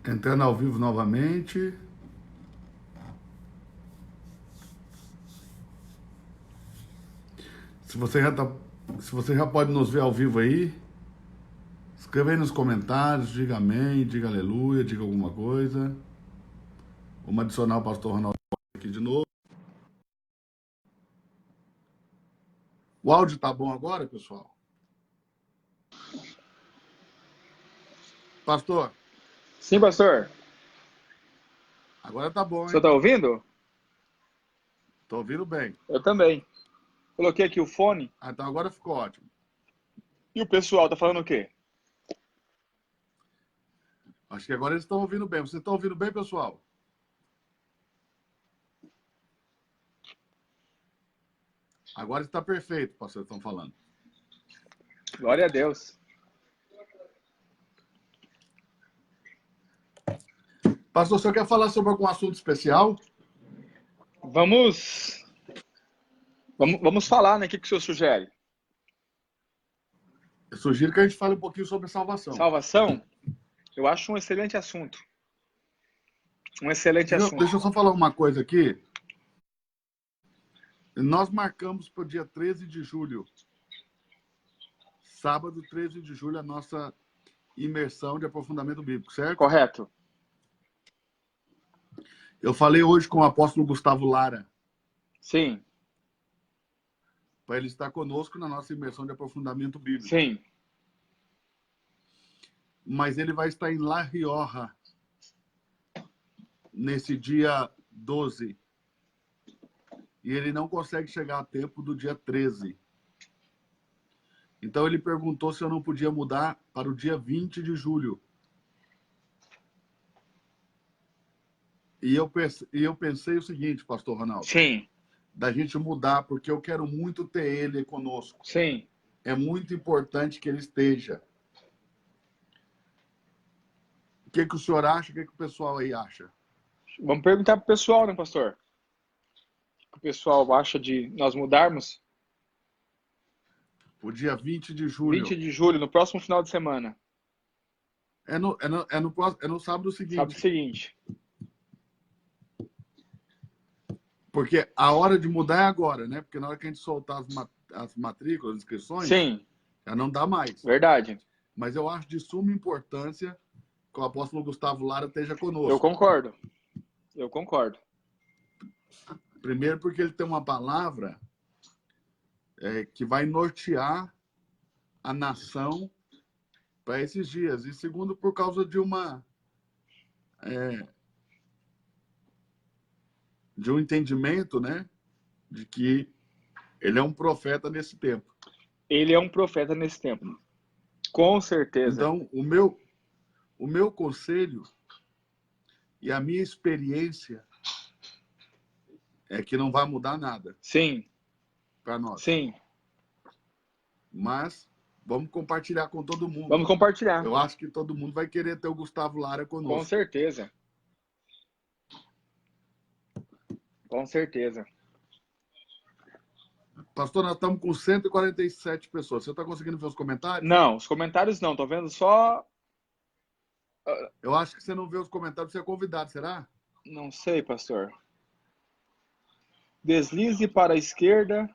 Entrando ao vivo novamente. Se você já pode nos ver ao vivo aí, escreva aí nos comentários, diga amém, diga aleluia, diga alguma coisa. Vamos adicionar o pastor Ronaldo aqui de novo. O áudio tá bom agora, pessoal? Pastor? Sim, pastor. Agora tá bom, hein? Você tá ouvindo? Tô ouvindo bem. Eu também. Coloquei aqui o fone. Ah, então agora ficou ótimo. E o pessoal tá falando o quê? Acho que agora eles estão ouvindo bem. Vocês estão ouvindo bem, pessoal? Agora está perfeito, pastor, estão falando. Glória a Deus. Pastor, o senhor quer falar sobre algum assunto especial? Vamos falar, né? O que o senhor sugere? Eu sugiro que a gente fale um pouquinho sobre salvação. Salvação? Eu acho um excelente assunto. Um excelente assunto. Deixa eu só falar uma coisa aqui. Nós marcamos para o dia 13 de julho, sábado 13 de julho, a nossa imersão de aprofundamento bíblico, certo? Correto. Eu falei hoje com o apóstolo Gustavo Lara. Sim. Para ele estar conosco na nossa imersão de aprofundamento bíblico. Sim. Mas ele vai estar em La Rioja nesse dia 12. E ele não consegue chegar a tempo do dia 13. Então ele perguntou se eu não podia mudar para o dia 20 de julho. E eu pensei o seguinte, pastor Ronaldo. Sim. Da gente mudar, porque eu quero muito ter ele conosco. Sim. É muito importante que ele esteja. O que o senhor acha? O que o pessoal aí acha? Vamos perguntar pro pessoal, né, pastor? O que o pessoal acha de nós mudarmos? O dia 20 de julho. 20 de julho, no próximo final de semana. É no sábado seguinte. Sábado seguinte. Porque a hora de mudar é agora, né? Porque na hora que a gente soltar as matrículas, as inscrições, Sim. já não dá mais. Verdade. Mas eu acho de suma importância que o apóstolo Gustavo Lara esteja conosco. Eu concordo. Eu concordo. Primeiro porque ele tem uma palavra que vai nortear a nação para esses dias. E segundo, por causa de de um entendimento, né? De que ele é um profeta nesse tempo. Ele é um profeta nesse tempo. Com certeza. Então, o meu conselho e a minha experiência é que não vai mudar nada. Sim. Para nós. Sim. Mas vamos compartilhar com todo mundo. Vamos compartilhar. Eu acho que todo mundo vai querer ter o Gustavo Lara conosco. Com certeza. Com certeza. Pastor, nós estamos com 147 pessoas. Você está conseguindo ver os comentários? Não, os comentários não. Tô vendo só... Eu acho que você não vê os comentários, você é convidado, será? Não sei, pastor. Deslize para a esquerda.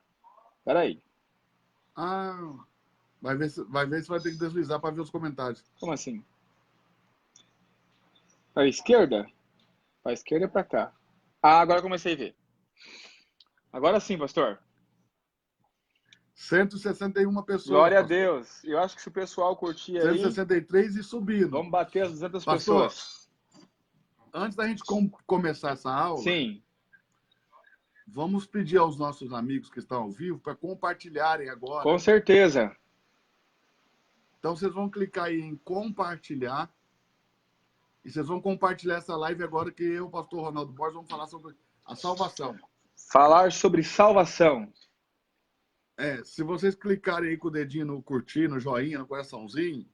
Peraí. Ah, vai ver se vai ter que deslizar para ver os comentários. Como assim? Para a esquerda? Para a esquerda é para cá. Ah, agora comecei a ver. Agora sim, pastor. 161 pessoas. Glória a pastor. Deus. Eu acho que se o pessoal curtir aí... 163 e subindo. Vamos bater as 200 pastor, pessoas. Antes da gente começar essa aula... Sim. Vamos pedir aos nossos amigos que estão ao vivo para compartilharem agora. Com certeza. Então, vocês vão clicar aí em compartilhar. E vocês vão compartilhar essa live agora que eu e o pastor Ronaldo Borges vamos falar sobre a salvação. Falar sobre salvação. Se vocês clicarem aí com o dedinho no curtir, no joinha, no coraçãozinho,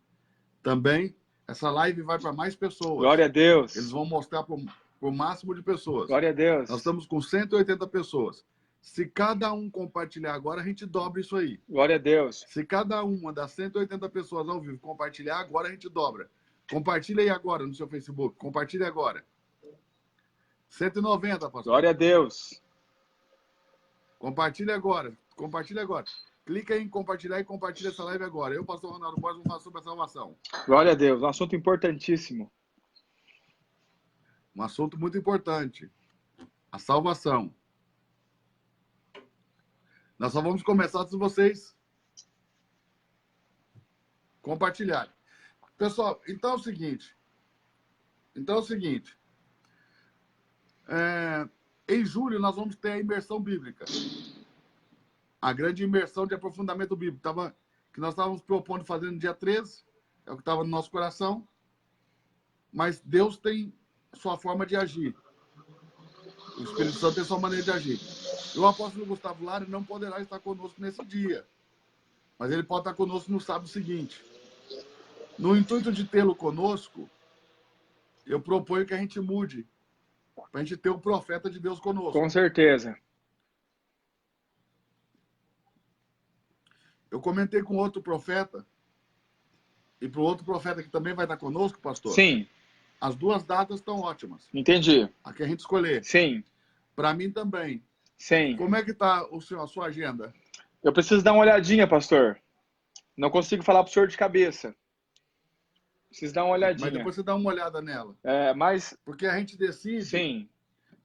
também essa live vai para mais pessoas. Glória a Deus. Eles vão mostrar para o máximo de pessoas. Glória a Deus. Nós estamos com 180 pessoas. Se cada um compartilhar agora, a gente dobra isso aí. Glória a Deus. Se cada uma das 180 pessoas ao vivo compartilhar, agora a gente dobra. Compartilha aí agora no seu Facebook. Compartilha agora. 190, pastor. Glória a Deus. Compartilha agora. Compartilha agora. Clica aí em compartilhar e compartilha essa live agora. Eu, pastor Ronaldo Borges, vamos falar sobre a salvação. Glória a Deus. Um assunto importantíssimo. Um assunto muito importante. A salvação. Nós só vamos começar se vocês compartilharem. Pessoal, então é o seguinte. Em julho nós vamos ter a imersão bíblica. A grande imersão de aprofundamento bíblico. Que nós estávamos propondo fazer no dia 13. É o que estava no nosso coração. Mas Deus tem sua forma de agir. O Espírito Santo tem sua maneira de agir. E o apóstolo Gustavo Lara não poderá estar conosco nesse dia. Mas ele pode estar conosco no sábado seguinte. No intuito de tê-lo conosco, eu proponho que a gente mude. Para a gente ter o profeta de Deus conosco. Com certeza. Eu comentei com outro profeta. E para o outro profeta que também vai estar conosco, pastor. Sim. As duas datas estão ótimas. Entendi. A que a gente escolher. Sim. Para mim também. Sim. Como é que está a sua agenda? Eu preciso dar uma olhadinha, pastor. Não consigo falar para o senhor de cabeça. Preciso dar uma olhadinha. Mas depois você dá uma olhada nela. Mas... Porque a gente decide. Sim.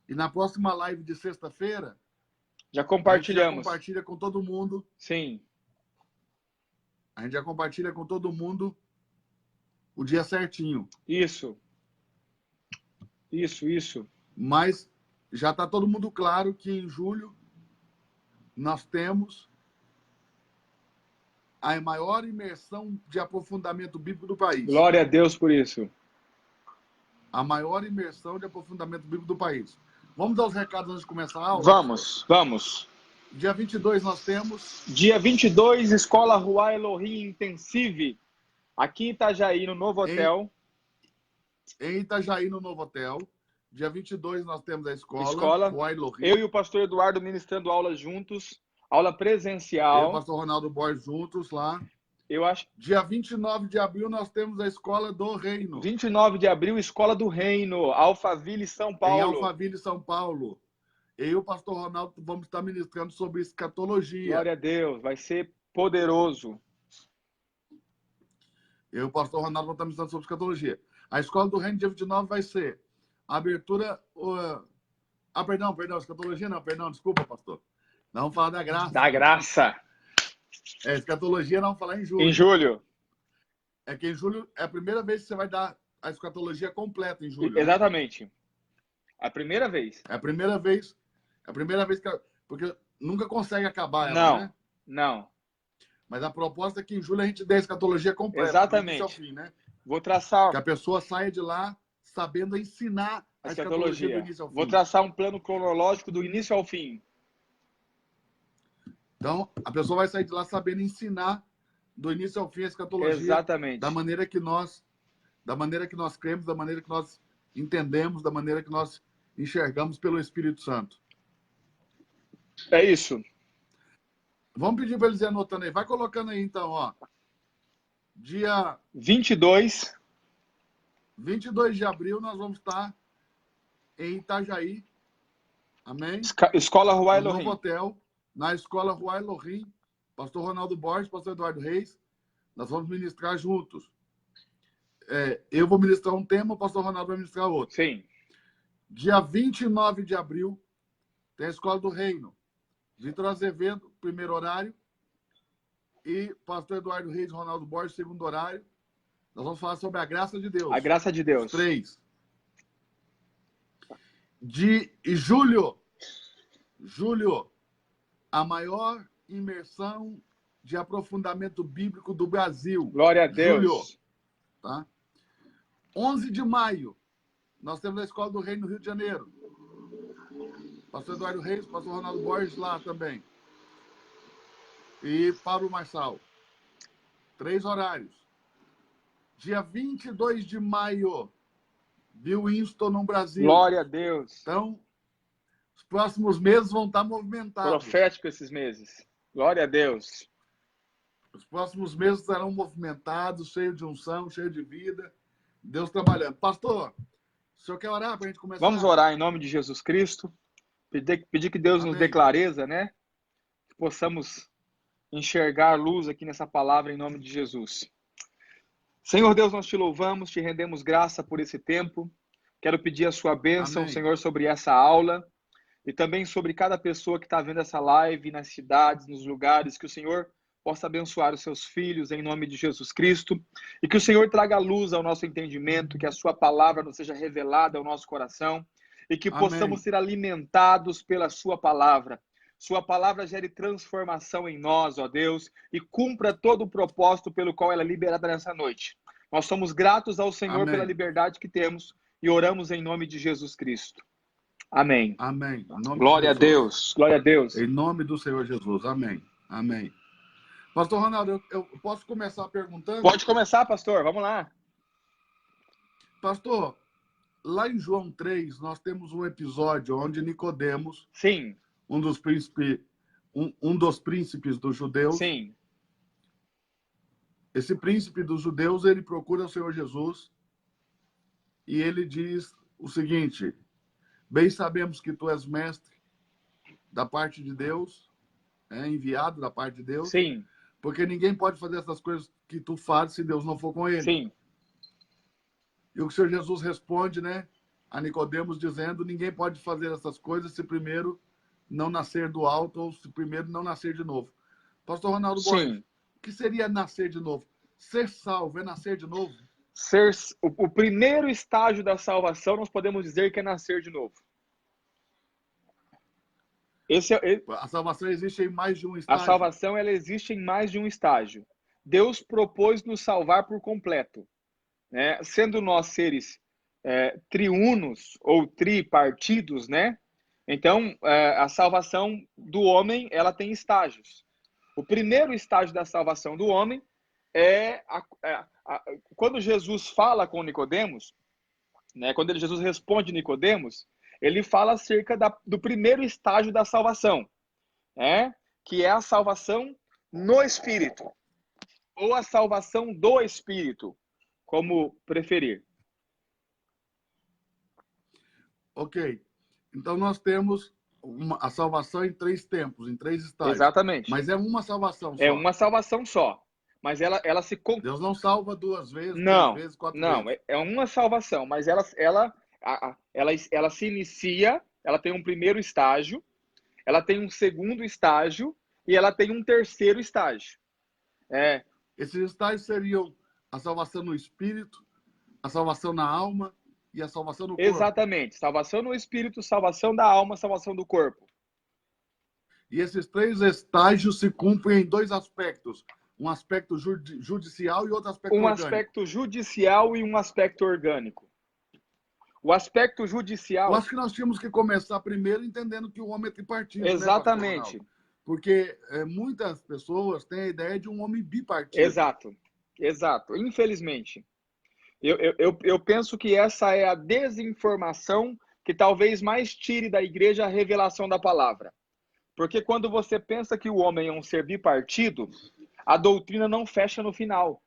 E na próxima live de sexta-feira... Já compartilhamos. A gente já compartilha com todo mundo. Sim. A gente já compartilha com todo mundo o dia certinho. Isso. Mas já está todo mundo claro que em julho nós temos a maior imersão de aprofundamento bíblico do país. Glória a Deus por isso. A maior imersão de aprofundamento bíblico do país. Vamos dar os recados antes de começar a aula? Vamos. Dia 22 nós temos... Dia 22, Escola Rua Elohim Intensive. Aqui em Itajaí, no Novo Hotel. Em Itajaí, no Novo Hotel. Dia 22 nós temos a escola Rua Elohim. Eu e o pastor Eduardo ministrando aulas juntos. Aula presencial. Eu e o pastor Ronaldo Borges juntos lá. Eu acho... Dia 29 de abril nós temos a Escola do Reino. 29 de abril, Escola do Reino. Alphaville, São Paulo. Em Alphaville, São Paulo. Eu e o pastor Ronaldo vamos estar ministrando sobre escatologia. Glória a Deus. Vai ser poderoso. Eu e o pastor Ronaldo vamos estar ministrando sobre escatologia. A Escola do Reino, dia 29, vai ser a abertura... escatologia não, desculpa, pastor. Nós vamos falar da graça. Da graça. Escatologia nós vamos falar em julho. Em julho. É que em julho é a primeira vez que você vai dar a escatologia completa em julho. Exatamente. Né? A primeira vez. É a primeira vez que... Porque nunca consegue acabar ela, né? Não. Mas a proposta é que em julho a gente dê a escatologia completa. Exatamente. Ao fim, né? Vou traçar... Que a pessoa saia de lá sabendo ensinar a escatologia do início ao fim. Vou traçar um plano cronológico do início ao fim. Então, a pessoa vai sair de lá sabendo ensinar do início ao fim a escatologia. Exatamente. Da maneira que nós cremos, da maneira que nós entendemos, da maneira que nós enxergamos pelo Espírito Santo. É isso. Vamos pedir para eles ir anotando aí. Vai colocando aí, então, ó. Dia 22 de abril nós vamos estar em Itajaí. Amém? Escola Rua No Elohim. Novo Hotel, na Escola Rua Elohim. Pastor Ronaldo Borges, pastor Eduardo Reis. Nós vamos ministrar juntos. Eu vou ministrar um tema, o pastor Ronaldo vai ministrar outro. Sim. Dia 29 de abril, tem a Escola do Reino. Vitor Azevedo, primeiro horário. E pastor Eduardo Reis e Ronaldo Borges, segundo horário. Nós vamos falar sobre a graça de Deus. A graça de Deus. Os 3. De julho, a maior imersão de aprofundamento bíblico do Brasil. Glória a Deus. Julho, tá? 11 de maio, nós temos a Escola do Reino no Rio de Janeiro. Pastor Eduardo Reis, pastor Ronaldo Borges lá também. E Pablo Marçal. 3 horários. Dia 22 de maio, Bill Winston no Brasil. Glória a Deus. Então, os próximos meses vão estar movimentados. Profético esses meses. Glória a Deus. Os próximos meses serão movimentados, cheios de unção, cheios de vida, Deus trabalhando. Pastor, o senhor quer orar para a gente começar? Vamos orar em nome de Jesus Cristo. Pedir que Deus nos dê clareza, né? Que possamos enxergar luz aqui nessa palavra em nome de Jesus. Senhor Deus, nós te louvamos, te rendemos graça por esse tempo. Quero pedir a sua bênção, Amém. Senhor, sobre essa aula e também sobre cada pessoa que está vendo essa live nas cidades, nos lugares, que o Senhor possa abençoar os seus filhos em nome de Jesus Cristo e que o Senhor traga luz ao nosso entendimento, que a sua palavra nos seja revelada ao nosso coração e que possamos ser alimentados pela sua palavra. Sua palavra gere transformação em nós, ó Deus, e cumpra todo o propósito pelo qual ela é liberada nessa noite. Nós somos gratos ao Senhor pela liberdade que temos e oramos em nome de Jesus Cristo. Amém. Amém. Glória a Deus. Glória a Deus. Em nome do Senhor Jesus. Amém. Amém. Pastor Ronaldo, eu posso começar perguntando? Pode começar, pastor. Vamos lá. Pastor, lá em João 3, nós temos um episódio onde Nicodemos, sim, um dos príncipes dos judeus, sim, esse príncipe dos judeus, ele procura o Senhor Jesus e ele diz o seguinte: bem sabemos que tu és mestre da parte de Deus, enviado da parte de Deus, sim, porque ninguém pode fazer essas coisas que tu fazes se Deus não for com ele. Sim. E o Senhor Jesus responde, né, a Nicodemos dizendo: ninguém pode fazer essas coisas se primeiro não nascer do alto ou se primeiro não nascer de novo. Pastor Ronaldo Borges, o que seria nascer de novo? Ser salvo é nascer de novo? O primeiro estágio da salvação nós podemos dizer que é nascer de novo. A salvação existe em mais de um estágio. A salvação ela existe em mais de um estágio. Deus propôs nos salvar por completo, né? Sendo nós seres triunos ou tripartidos, né? Então, a salvação do homem ela tem estágios. O primeiro estágio da salvação do homem é quando Jesus fala com Nicodemos, né? Quando Jesus responde Nicodemos, ele fala acerca do primeiro estágio da salvação, né? Que é a salvação no Espírito, ou a salvação do Espírito, como preferir. Ok. Então nós temos a salvação em 3 tempos, em 3 estágios. Exatamente. Mas é uma salvação só. É uma salvação só. Mas ela se... Deus não salva 2 vezes, não, 3 vezes, 4 não, vezes. É uma salvação, mas ela se inicia, ela tem um primeiro estágio, ela tem um segundo estágio e ela tem um terceiro estágio. Esses estágios seriam a salvação no espírito, a salvação na alma e a salvação no corpo. Exatamente. Salvação no espírito, salvação da alma, salvação do corpo. E esses 3 estágios se cumprem em 2 aspectos. Um aspecto judicial e outro aspecto orgânico. Um aspecto judicial e um aspecto orgânico. O aspecto judicial... Eu acho que nós tínhamos que começar primeiro entendendo que o homem é tripartido. Exatamente. Né, porque muitas pessoas têm a ideia de um homem bipartido. Exato. Infelizmente. Eu penso que essa é a desinformação que talvez mais tire da igreja a revelação da palavra. Porque quando você pensa que o homem é um ser bipartido, a doutrina não fecha no final.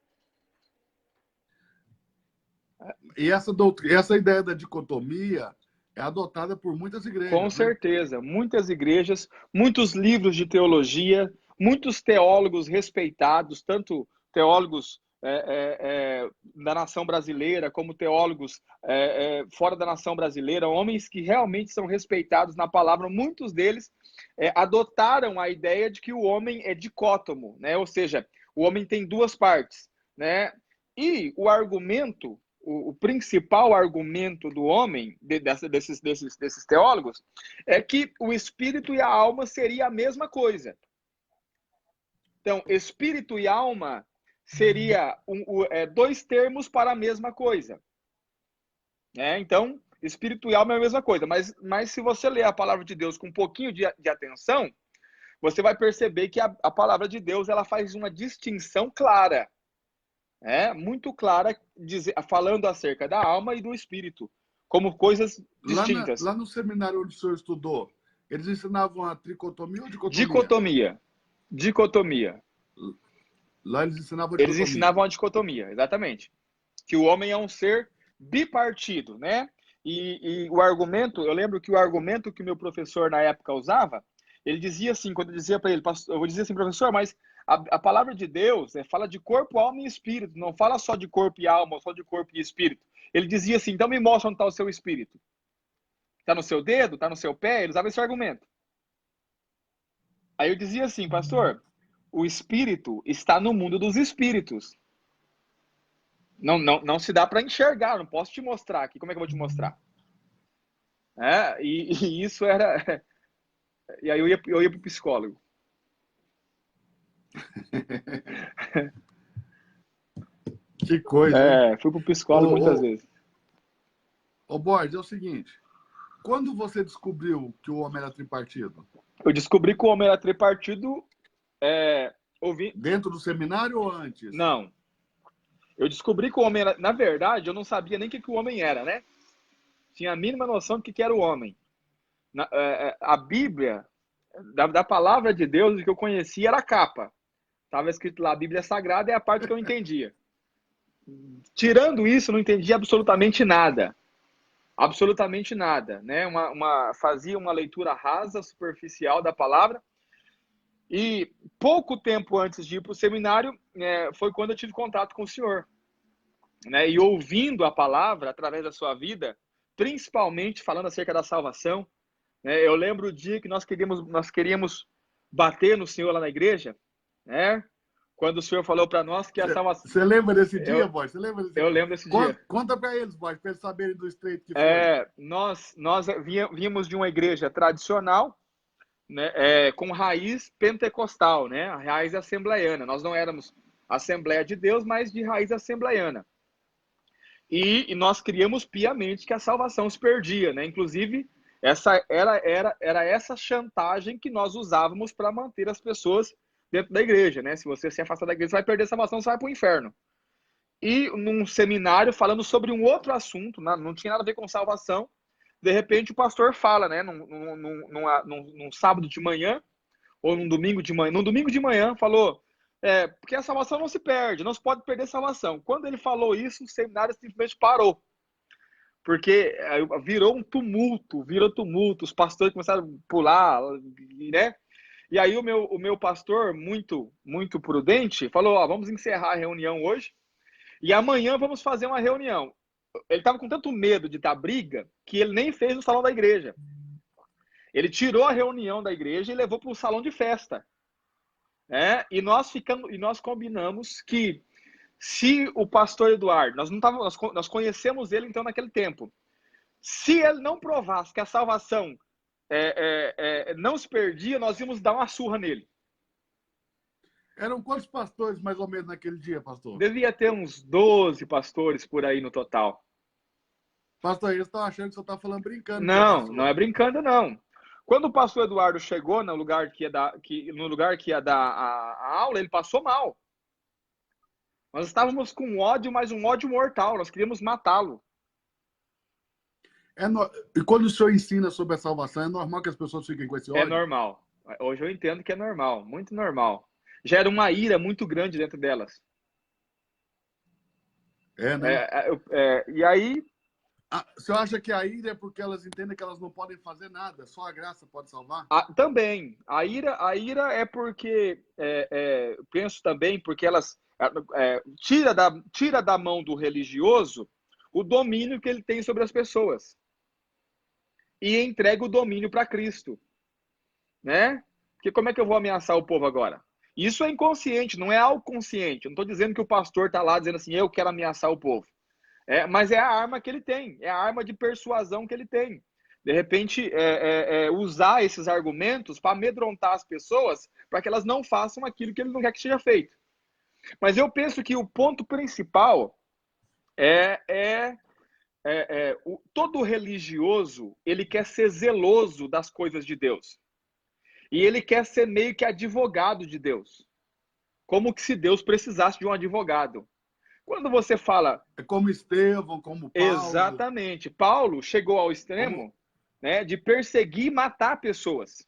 E essa ideia da dicotomia é adotada por muitas igrejas. Com certeza. Muitas igrejas, muitos livros de teologia, muitos teólogos respeitados, tanto teólogos da nação brasileira, como teólogos fora da nação brasileira, homens que realmente são respeitados na palavra, muitos deles adotaram a ideia de que o homem é dicótomo, né? Ou seja, o homem tem 2 partes, né? E o argumento, o principal argumento do homem, desses teólogos, é que o espírito e a alma seria a mesma coisa. Então, espírito e alma seria 2 termos para a mesma coisa. Então, espírito e alma é a mesma coisa. Mas se você ler a palavra de Deus com um pouquinho de atenção, você vai perceber que a palavra de Deus ela faz uma distinção clara. Muito clara, falando acerca da alma e do espírito, como coisas distintas. Lá no seminário onde o senhor estudou, eles ensinavam a tricotomia ou dicotomia? Dicotomia. Lá eles ensinavam a dicotomia. Eles ensinavam a dicotomia, exatamente. que o homem é um ser bipartido, né? E o argumento, eu lembro que o argumento que o meu professor na época usava, ele dizia assim, quando eu dizia para ele, eu vou dizer assim, professor, mas a palavra de Deus fala de corpo, alma e espírito, não fala só de corpo e alma, só de corpo e espírito. Ele dizia assim, então me mostra onde está o seu espírito. Está no seu dedo? Está no seu pé? Ele usava esse argumento. Aí eu dizia assim, pastor, o espírito está no mundo dos espíritos. Não se dá para enxergar, não posso te mostrar aqui. Como é que eu vou te mostrar? E isso era... E aí eu ia para o psicólogo. Que coisa. Fui para o psicólogo muitas vezes. Ô, Borges, é o seguinte. Quando você descobriu que o homem era tripartido? Eu descobri que o homem era tripartido... Dentro do seminário ou antes? Não. Eu descobri que o homem era... Na verdade, eu não sabia nem o que o homem era, né? Tinha a mínima noção do que era o homem. A Bíblia, da palavra de Deus, o que eu conhecia era a capa. Estava escrito lá, a Bíblia Sagrada, é a parte que eu entendia. Tirando isso, não entendia absolutamente nada. Absolutamente nada. Né? Fazia uma leitura rasa, superficial da palavra. E pouco tempo antes de ir para o seminário, foi quando eu tive contato com o senhor. Né? E ouvindo a palavra através da sua vida, principalmente falando acerca da salvação. Né? Eu lembro o dia que nós queríamos bater no senhor lá na igreja, né? Quando o senhor falou para nós que a salvação... Você lembra desse dia, Boy? Você lembra desse Eu lembro desse dia. Conta para eles, Boy, para eles saberem do estreito que foi. Nós vínhamos de uma igreja tradicional, né, com raiz pentecostal, né? A raiz assembleiana. Nós não éramos Assembleia de Deus, mas de raiz assembleiana. E nós criamos piamente que a salvação se perdia, né? Inclusive, era essa chantagem que nós usávamos para manter as pessoas dentro da igreja, né? Se você se afastar da igreja, você vai perder a salvação, você vai para o inferno. E num seminário falando sobre um outro assunto, não tinha nada a ver com salvação, de repente o pastor fala, né? Num sábado de manhã, ou num domingo de manhã, falou... porque a salvação não se perde, não se pode perder a salvação. Quando ele falou isso, o seminário simplesmente parou. Porque virou tumulto, os pastores começaram a pular, né? E aí o meu pastor, muito, muito prudente, falou, vamos encerrar a reunião hoje e amanhã vamos fazer uma reunião. Ele estava com tanto medo de dar briga que ele nem fez no salão da igreja. Ele tirou a reunião da igreja e levou para o salão de festa. E nós combinamos que se o pastor Eduardo, nós conhecemos ele então naquele tempo, se ele não provasse que a salvação não se perdia, nós íamos dar uma surra nele. Eram quantos pastores mais ou menos naquele dia, pastor? Devia ter uns 12 pastores por aí no total. Pastor, eles estão achando que você está falando brincando. Não é brincando, não. Quando o pastor Eduardo chegou no lugar que ia dar a aula, ele passou mal. Nós estávamos com ódio, mas um ódio mortal. Nós queríamos matá-lo. E quando o senhor ensina sobre a salvação, é normal que as pessoas fiquem com esse ódio? É normal. Hoje eu entendo que é normal. Muito normal. Gera uma ira muito grande dentro delas. Né? E aí... O senhor acha que a ira é porque elas entendem que elas não podem fazer nada? Só a graça pode salvar? Também. A ira é porque... penso também porque elas... tira da mão do religioso o domínio que ele tem sobre as pessoas. E entrega o domínio para Cristo. Né? Porque como é que eu vou ameaçar o povo agora? Isso é inconsciente, não é algo consciente. Eu não estou dizendo que o pastor está lá dizendo assim, eu quero ameaçar o povo. Mas é a arma que ele tem, é a arma de persuasão que ele tem. De repente, usar esses argumentos para amedrontar as pessoas para que elas não façam aquilo que ele não quer que seja feito. Mas eu penso que o ponto principal todo religioso, ele quer ser zeloso das coisas de Deus. E ele quer ser meio que advogado de Deus. Como que se Deus precisasse de um advogado. Quando você fala... É como Estevão, como Paulo. Exatamente. Paulo chegou ao extremo de perseguir e matar pessoas.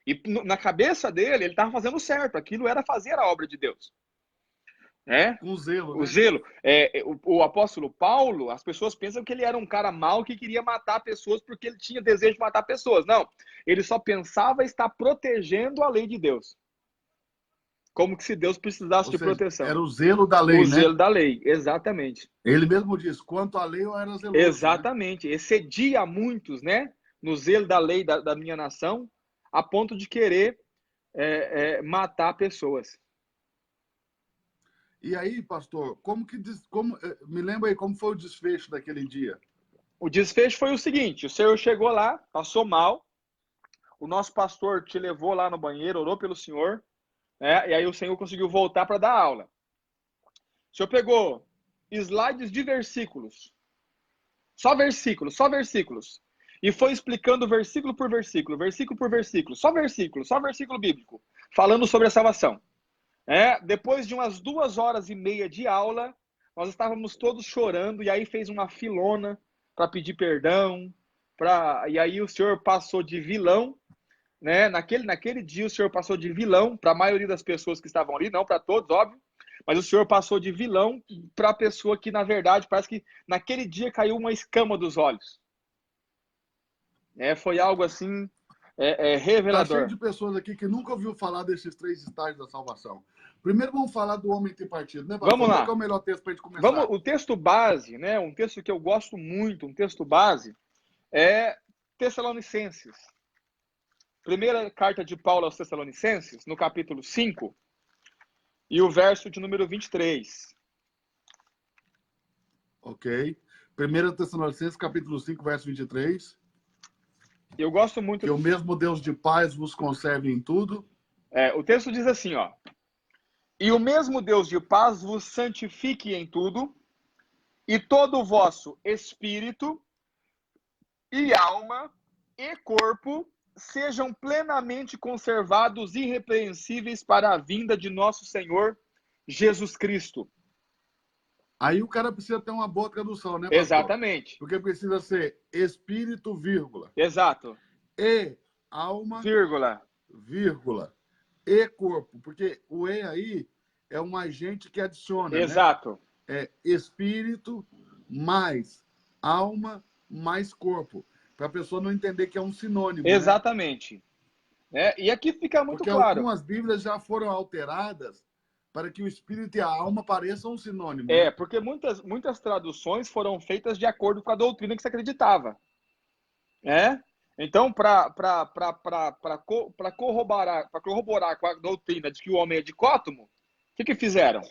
E na cabeça dele, ele estava fazendo certo. Aquilo era fazer a obra de Deus. né? Com zelo, O né? zelo. O apóstolo Paulo, as pessoas pensam que ele era um cara mau que queria matar pessoas porque ele tinha desejo de matar pessoas. Não, ele só pensava estar protegendo a lei de Deus. Como que se Deus precisasse Ou de seja, proteção. era o zelo da O lei, né? zelo da lei, exatamente. Ele mesmo diz, quanto à lei eu era zeloso, né? Exatamente. Excedia muitos, né? No zelo da lei da minha nação, a ponto de querer matar pessoas. E aí, pastor, me lembra aí como foi o desfecho daquele dia? O desfecho foi o seguinte: o senhor chegou lá, passou mal, o nosso pastor te levou lá no banheiro, orou pelo senhor, né? E aí o senhor conseguiu voltar para dar aula. O senhor pegou slides de versículos, só versículos, e foi explicando versículo por versículo, só versículo bíblico, falando sobre a salvação. Depois de umas 2 horas e meia de aula, nós estávamos todos chorando, e aí fez uma filona para pedir perdão, e aí o senhor passou de vilão, né? Naquele dia o senhor passou de vilão para a maioria das pessoas que estavam ali, não para todos, óbvio, mas o senhor passou de vilão para a pessoa que, na verdade, parece que naquele dia caiu uma escama dos olhos. Foi algo assim Tá cheio revelador. de pessoas aqui que nunca ouviu falar desses 3 estágios da salvação. Primeiro vamos falar do homem tripartido, né, pastor? Vamos Qual que é lá. o melhor texto para a gente começar? O texto base, né? Um texto que eu gosto muito, um texto base, é Tessalonicenses. Primeira carta de Paulo aos Tessalonicenses, no capítulo 5, e o verso de número 23. Ok. 1 Tessalonicenses, capítulo 5, verso 23. Eu gosto muito. Que o mesmo Deus de paz vos conserve em tudo. O texto diz assim, ó. E o mesmo Deus de paz vos santifique em tudo, e todo o vosso espírito e alma e corpo sejam plenamente conservados irrepreensíveis para a vinda de nosso Senhor Jesus Cristo. Aí o cara precisa ter uma boa tradução, né, pastor? Exatamente. Porque precisa ser espírito, vírgula. Exato. E alma, vírgula. E corpo. Porque o E aí é um agente que adiciona, Exato. né? É espírito mais alma mais corpo. Para a pessoa não entender que é um sinônimo, Exatamente. E aqui fica muito porque claro. algumas Bíblias já foram alteradas para que o espírito e a alma pareçam um sinônimo. Né? Porque muitas traduções foram feitas de acordo com a doutrina que se acreditava. Então, para corroborar com a doutrina de que o homem é dicótomo, o que fizeram?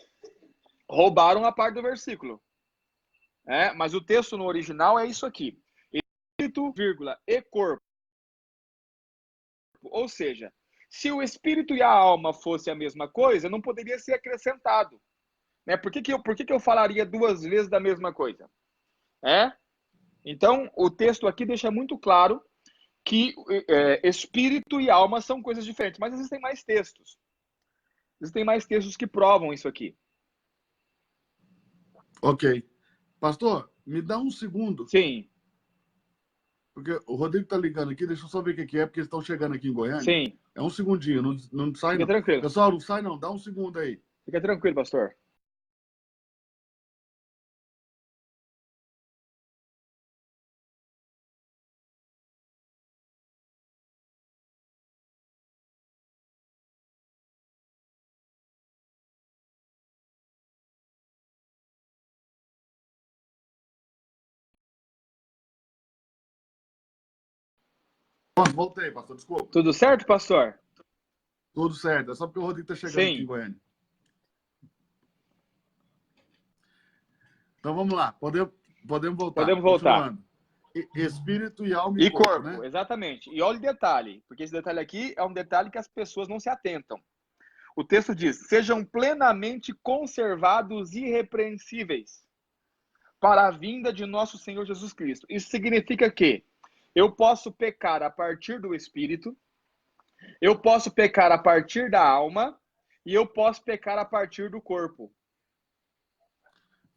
Roubaram a parte do versículo. Mas o texto no original é isso aqui. Espírito, vírgula, e corpo. Ou seja, se o espírito e a alma fossem a mesma coisa, não poderia ser acrescentado. Por que eu falaria 2 vezes da mesma coisa? Então, o texto aqui deixa muito claro que espírito e alma são coisas diferentes, mas existem mais textos. Existem mais textos que provam isso aqui. Ok. Pastor, me dá um segundo. Sim. Porque o Rodrigo tá ligando aqui, deixa eu só ver o que é, porque eles estão chegando aqui em Goiânia. Sim. É um segundinho, não sai Fica não. tranquilo. Pessoal, não sai não, dá um segundo aí. Fica tranquilo, pastor. Nossa, voltei, pastor, desculpa. Tudo certo, pastor? Tudo certo, é só porque o Rodrigo tá chegando aqui em Goiânia. Então vamos lá, podemos voltar. Podemos voltar. Espírito e alma e corpo, né? Exatamente. E olha o detalhe, porque esse detalhe aqui é um detalhe que as pessoas não se atentam. O texto diz: sejam plenamente conservados irrepreensíveis para a vinda de nosso Senhor Jesus Cristo. Isso significa que eu posso pecar a partir do espírito, eu posso pecar a partir da alma e eu posso pecar a partir do corpo.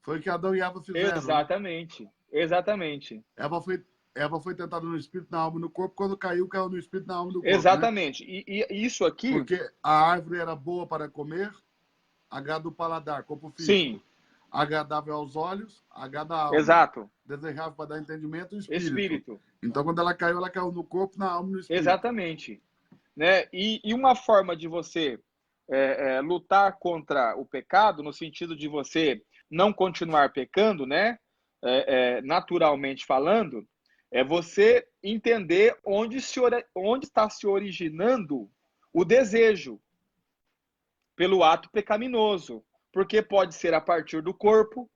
Foi o que Adão e Eva fizeram. Exatamente. Né? Exatamente. Eva foi tentada no espírito, na alma e no corpo. Quando caiu no espírito, na alma e no corpo. Exatamente. Né? E isso aqui... Porque a árvore era boa para comer, H do paladar, corpo físico. Sim. Agradável aos olhos, H da alma. Exato. Desejável para dar entendimento, Espírito. Então, quando ela caiu no corpo, na alma e no espírito. Exatamente. Né? E uma forma de você lutar contra o pecado, no sentido de você não continuar pecando, né? Naturalmente falando, é você entender onde está se originando o desejo pelo ato pecaminoso. Porque pode ser a partir do corpo,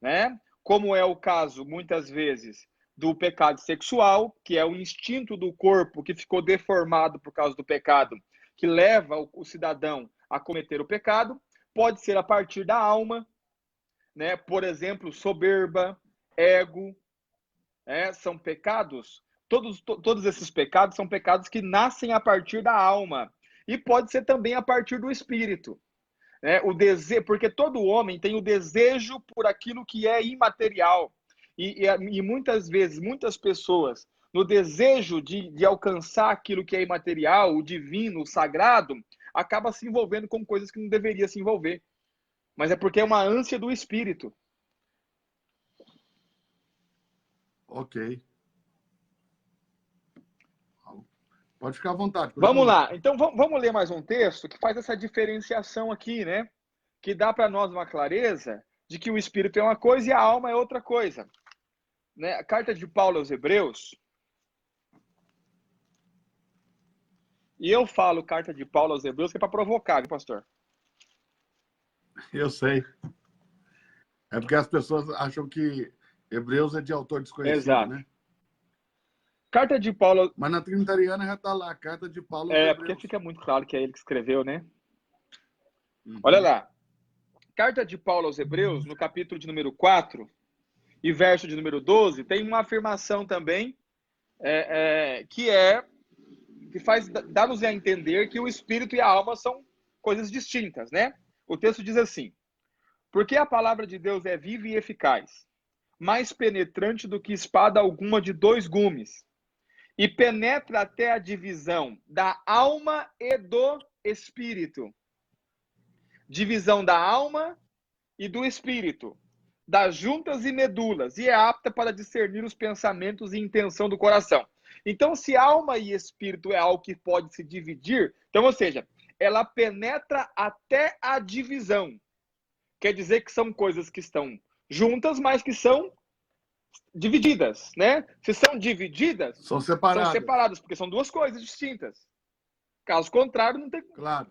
né? Como é o caso, muitas vezes, do pecado sexual, que é o instinto do corpo que ficou deformado por causa do pecado, que leva o cidadão a cometer o pecado. Pode ser a partir da alma, né? Por exemplo, soberba, ego, são pecados. Todos esses pecados são pecados que nascem a partir da alma. E pode ser também a partir do espírito. O desejo, porque todo homem tem o desejo por aquilo que é imaterial. E muitas vezes, muitas pessoas, no desejo de alcançar aquilo que é imaterial, o divino, o sagrado, acaba se envolvendo com coisas que não deveria se envolver. Mas é porque é uma ânsia do espírito. Ok. Pode ficar à vontade. Vamos lá. Então, vamos ler mais um texto que faz essa diferenciação aqui, né? Que dá para nós uma clareza de que o espírito é uma coisa e a alma é outra coisa. Né? A carta de Paulo aos Hebreus. E eu falo carta de Paulo aos Hebreus que é para provocar, viu, pastor? Eu sei. É porque as pessoas acham que Hebreus é de autor desconhecido, Exato. né? Carta de Paulo... Mas na Trinitariana já está lá, carta de Paulo aos Hebreus. Porque fica muito claro que é ele que escreveu, né? Uhum. Olha lá. Carta de Paulo aos Hebreus, no capítulo de número 4 e verso de número 12, tem uma afirmação também que faz dar-nos a entender que o espírito e a alma são coisas distintas, né? O texto diz assim: porque a palavra de Deus é viva e eficaz, mais penetrante do que espada alguma de 2 gumes, e penetra até a divisão da alma e do espírito. Divisão da alma e do espírito, das juntas e medulas, e é apta para discernir os pensamentos e intenção do coração. Então, se alma e espírito é algo que pode se dividir, então, ou seja, ela penetra até a divisão. Quer dizer que são coisas que estão juntas, mas que são divididas, né? Se são divididas, são separadas, porque são 2 coisas distintas. Caso contrário, não tem... Claro.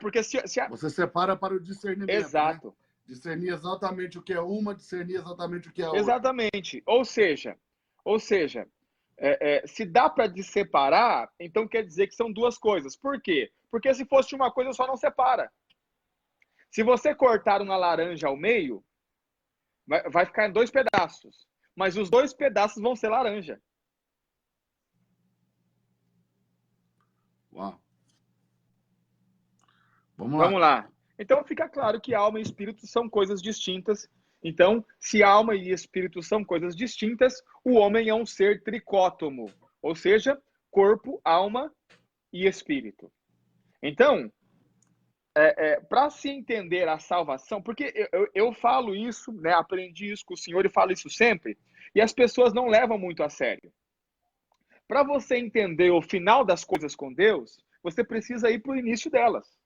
Porque Você separa para o discernimento. Exato. Né? Discernir exatamente o que é uma, discernir exatamente o que é outra. Exatamente. Ou seja, se dá para separar, então quer dizer que são 2 coisas. Por quê? Porque se fosse uma coisa, só não separa. Se você cortar uma laranja ao meio, vai ficar em 2 pedaços. Mas os 2 pedaços vão ser laranja. Uau. Vamos lá. Então fica claro que alma e espírito são coisas distintas. Então, se alma e espírito são coisas distintas, o homem é um ser tricótomo, ou seja, corpo, alma e espírito. Então, para se entender a salvação, porque eu falo isso, né, aprendi isso com o Senhor e falo isso sempre, e as pessoas não levam muito a sério. Para você entender o final das coisas com Deus, você precisa ir para o início delas.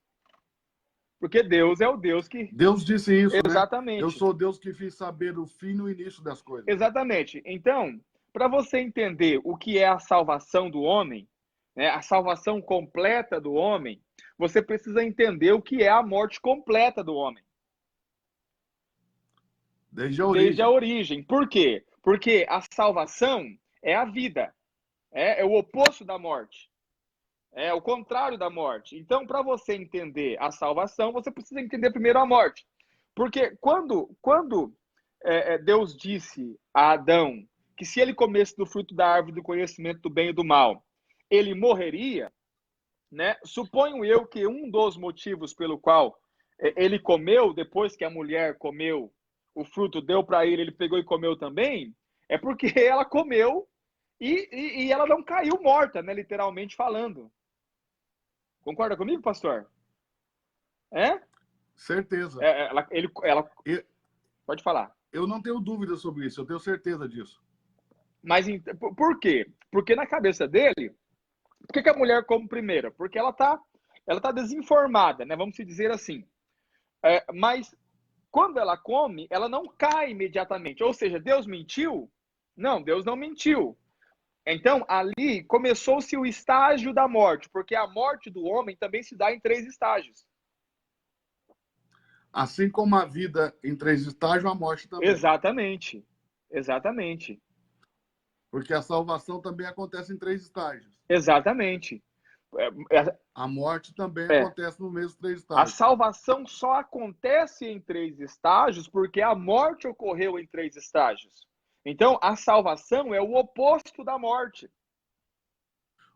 Porque Deus é o Deus que... Deus disse isso, Exatamente. Né? Eu sou Deus que fiz saber o fim no início das coisas. Exatamente. Então, para você entender o que é a salvação do homem, né, a salvação completa do homem, você precisa entender o que é a morte completa do homem. Desde a origem. Por quê? Porque a salvação é a vida. É o oposto da morte. É o contrário da morte. Então, para você entender a salvação, você precisa entender primeiro a morte. Porque quando Deus disse a Adão que se ele comesse do fruto da árvore do conhecimento do bem e do mal, ele morreria, né? Suponho eu que um dos motivos pelo qual ele comeu, depois que a mulher comeu o fruto, deu para ele pegou e comeu também, é porque ela comeu e ela não caiu morta, né? Literalmente falando. Concorda comigo, pastor? Certeza. Ela pode falar. Eu não tenho dúvida sobre isso, eu tenho certeza disso. Mas por quê? Porque na cabeça dele, por que a mulher come primeiro? Porque ela tá desinformada, né? Vamos dizer assim. Mas quando ela come, ela não cai imediatamente. Ou seja, Deus mentiu? Não, Deus não mentiu. Então, ali começou-se o estágio da morte, porque a morte do homem também se dá em 3 estágios. Assim como a vida em 3 estágios, a morte também. Exatamente. Exatamente. Porque a salvação também acontece em 3 estágios. Exatamente. A morte também É, acontece no mesmo 3 a estágios. salvação só acontece em 3 estágios porque a morte ocorreu em 3 estágios. Então, a salvação é o oposto da morte.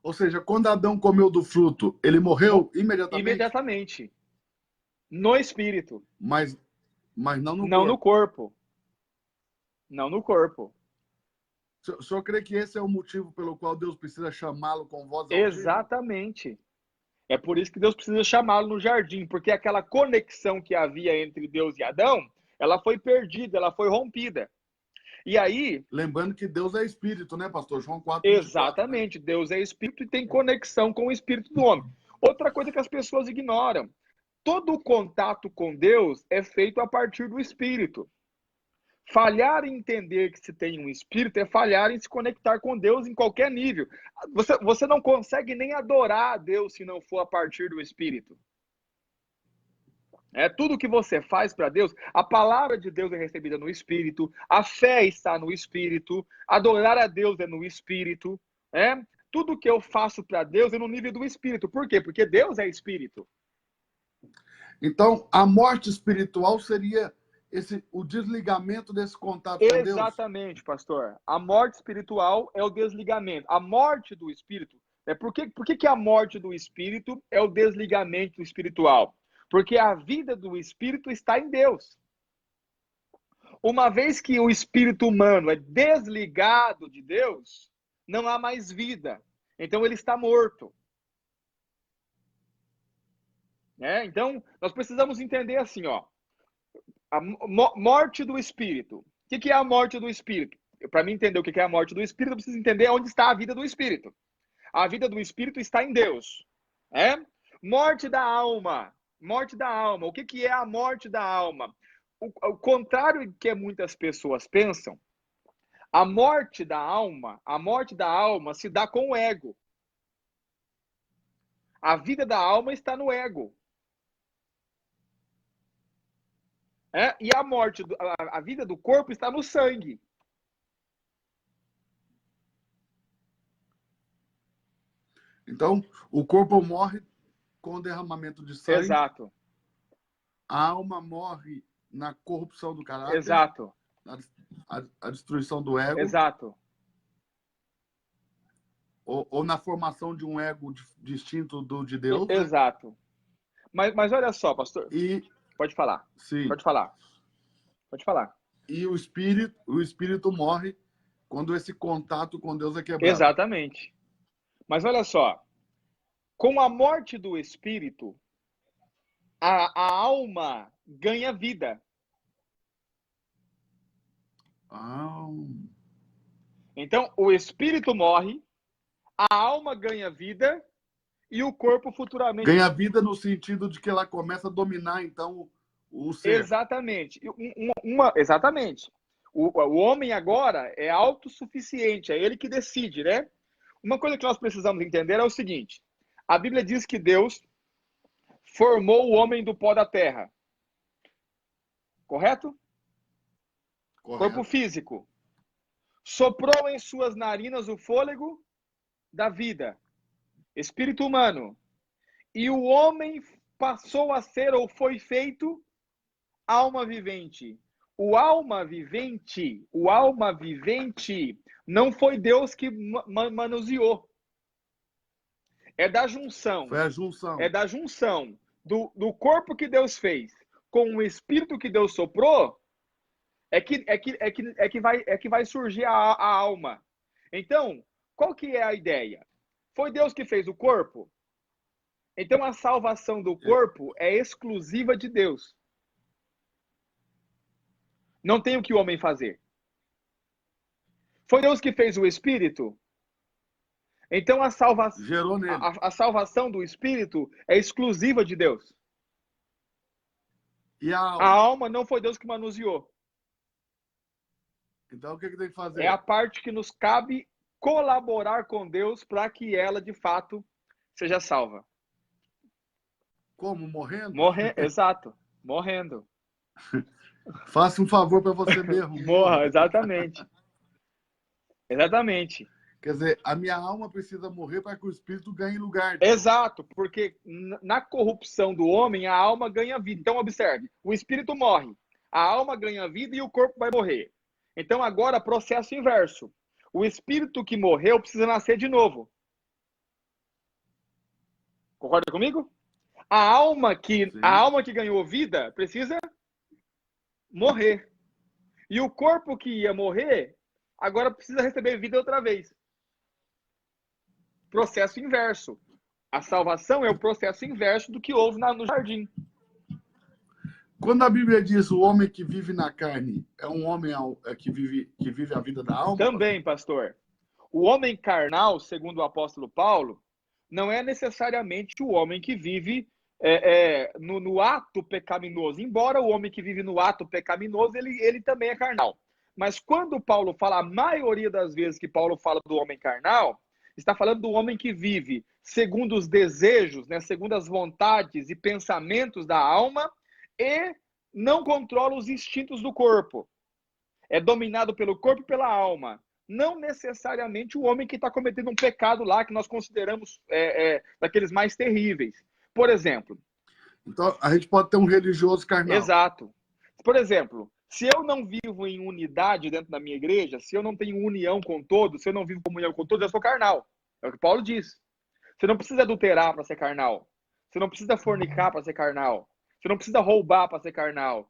Ou seja, quando Adão comeu do fruto, ele morreu imediatamente? Imediatamente. No espírito. Mas não no Não no corpo. corpo. Não no corpo. O senhor crê que esse é o motivo pelo qual Deus precisa chamá-lo com voz altiva? Exatamente. É por isso que Deus precisa chamá-lo no jardim, porque aquela conexão que havia entre Deus e Adão, ela foi perdida, ela foi rompida. E aí... Lembrando que Deus é espírito, né, pastor? João 4:24. Exatamente. Né? Deus é espírito e tem conexão com o espírito do homem. Outra coisa que as pessoas ignoram. Todo o contato com Deus é feito a partir do espírito. Falhar em entender que se tem um espírito é falhar em se conectar com Deus em qualquer nível. Você não consegue nem adorar a Deus se não for a partir do espírito. Tudo que você faz para Deus, a palavra de Deus é recebida no Espírito, a fé está no Espírito, adorar a Deus é no Espírito. Tudo que eu faço para Deus é no nível do Espírito. Por quê? Porque Deus é Espírito. Então, a morte espiritual seria o desligamento desse contato com Deus? Exatamente, pastor. A morte espiritual é o desligamento. A morte do Espírito. Por que a morte do Espírito é o desligamento espiritual? Porque a vida do Espírito está em Deus. Uma vez que o espírito humano é desligado de Deus, não há mais vida. Então ele está morto. Então, nós precisamos entender assim, a morte do espírito. O que é a morte do espírito? Para mim entender o que é a morte do espírito, eu preciso entender onde está a vida do espírito. A vida do espírito está em Deus. Morte da alma. Morte da alma. O que é a morte da alma? O contrário do que muitas pessoas pensam, a morte da alma se dá com o ego. A vida da alma está no ego. E a vida do corpo está no sangue. Então, o corpo morre com o derramamento de sangue. Exato. A alma morre na corrupção do caráter. Exato. A destruição do ego. Exato. Ou na formação de um ego distinto do de Deus. Exato. Né? Mas olha só, pastor. Pode falar. Sim. Pode falar. Pode falar. E o espírito morre quando esse contato com Deus é quebrado. Exatamente. Mas olha só. Com a morte do espírito, a alma ganha vida. Então, o espírito morre, a alma ganha vida e o corpo futuramente... Ganha vida no sentido de que ela começa a dominar, então, o ser. Exatamente. Exatamente. O homem agora é autossuficiente, é ele que decide, né? Uma coisa que nós precisamos entender é o seguinte. A Bíblia diz que Deus formou o homem do pó da terra. Correto? Correto. Corpo físico. Soprou em suas narinas o fôlego da vida. Espírito humano. E o homem passou a ser ou foi feito alma vivente. O alma vivente não foi Deus que manuseou. É da junção. Foi a junção. É da junção do corpo que Deus fez com o espírito que Deus soprou é que vai surgir a alma. Então, qual que é a ideia? Foi Deus que fez o corpo? Então a salvação do corpo é exclusiva de Deus. Não tem o que o homem fazer. Foi Deus que fez o espírito? Então Gerou nele. a salvação do espírito é exclusiva de Deus. E a alma? A alma não foi Deus que manuseou. Então o que tem que fazer? É a parte que nos cabe colaborar com Deus para que ela, de fato, seja salva. Como? Morrendo? Exato. Morrendo. Faça um favor para você mesmo. Morra, exatamente. Exatamente. Quer dizer, a minha alma precisa morrer para que o espírito ganhe lugar dela. Exato, porque na corrupção do homem, a alma ganha vida. Então, observe, o espírito morre, a alma ganha vida e o corpo vai morrer. Então, agora, processo inverso. O espírito que morreu precisa nascer de novo. Concorda comigo? A alma que ganhou vida precisa morrer. E o corpo que ia morrer, agora precisa receber vida outra vez. Processo inverso. A salvação é o processo inverso do que houve no jardim. Quando a Bíblia diz o homem que vive na carne é um homem que vive a vida da alma? Também, pastor. O homem carnal, segundo o apóstolo Paulo, não é necessariamente o homem que vive no ato pecaminoso. Embora o homem que vive no ato pecaminoso, ele também é carnal. Mas quando Paulo fala, a maioria das vezes que Paulo fala do homem carnal, está falando do homem que vive segundo os desejos, né, segundo as vontades e pensamentos da alma e não controla os instintos do corpo. É dominado pelo corpo e pela alma. Não necessariamente o homem que está cometendo um pecado lá que nós consideramos daqueles mais terríveis. Por exemplo. Então, a gente pode ter um religioso carnal. Exato. Por exemplo, se eu não vivo em unidade dentro da minha igreja, se eu não tenho união com todos, se eu não vivo comunhão com todos, eu sou carnal. É o que Paulo diz. Você não precisa adulterar para ser carnal. Você não precisa fornicar para ser carnal. Você não precisa roubar para ser carnal.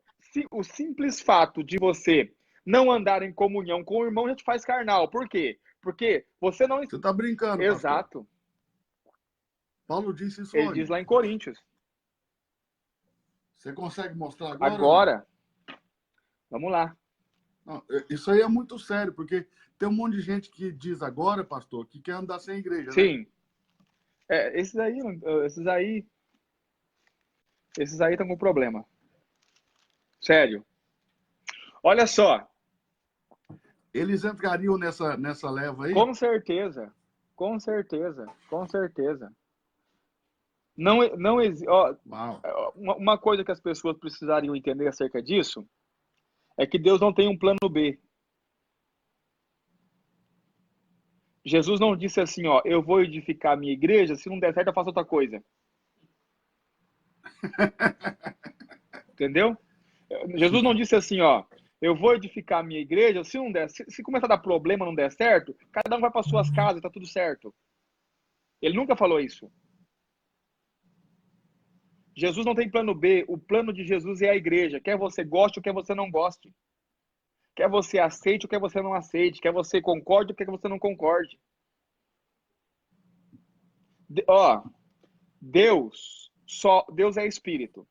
O simples fato de você não andar em comunhão com o irmão já te faz carnal. Por quê? Porque você não... Você está brincando, Exato. Pastor. Paulo disse isso Ele onde? diz lá em Coríntios. Você consegue mostrar agora? Agora. Vamos lá. Não, isso aí é muito sério, porque tem um monte de gente que diz agora, pastor, que quer andar sem igreja. Sim. Né? Esses aí estão com problema. Sério. Olha só. Eles entrariam nessa leva aí? Com certeza. Com certeza. Com certeza. Não existe. Uma coisa que as pessoas precisariam entender acerca disso é que Deus não tem um plano B. Jesus não disse assim, ó, eu vou edificar a minha igreja, se não der certo eu faço outra coisa. Entendeu? Jesus não disse assim, ó, eu vou edificar a minha igreja, se não der, se começar a dar problema, não der certo, cada um vai para suas casas, tá tudo certo. Ele nunca falou isso. Jesus não tem plano B, o plano de Jesus é a igreja, quer você goste ou quer você não goste. Quer você aceite ou quer você não aceite, quer você concorde ou quer você não concorde. Deus é espírito.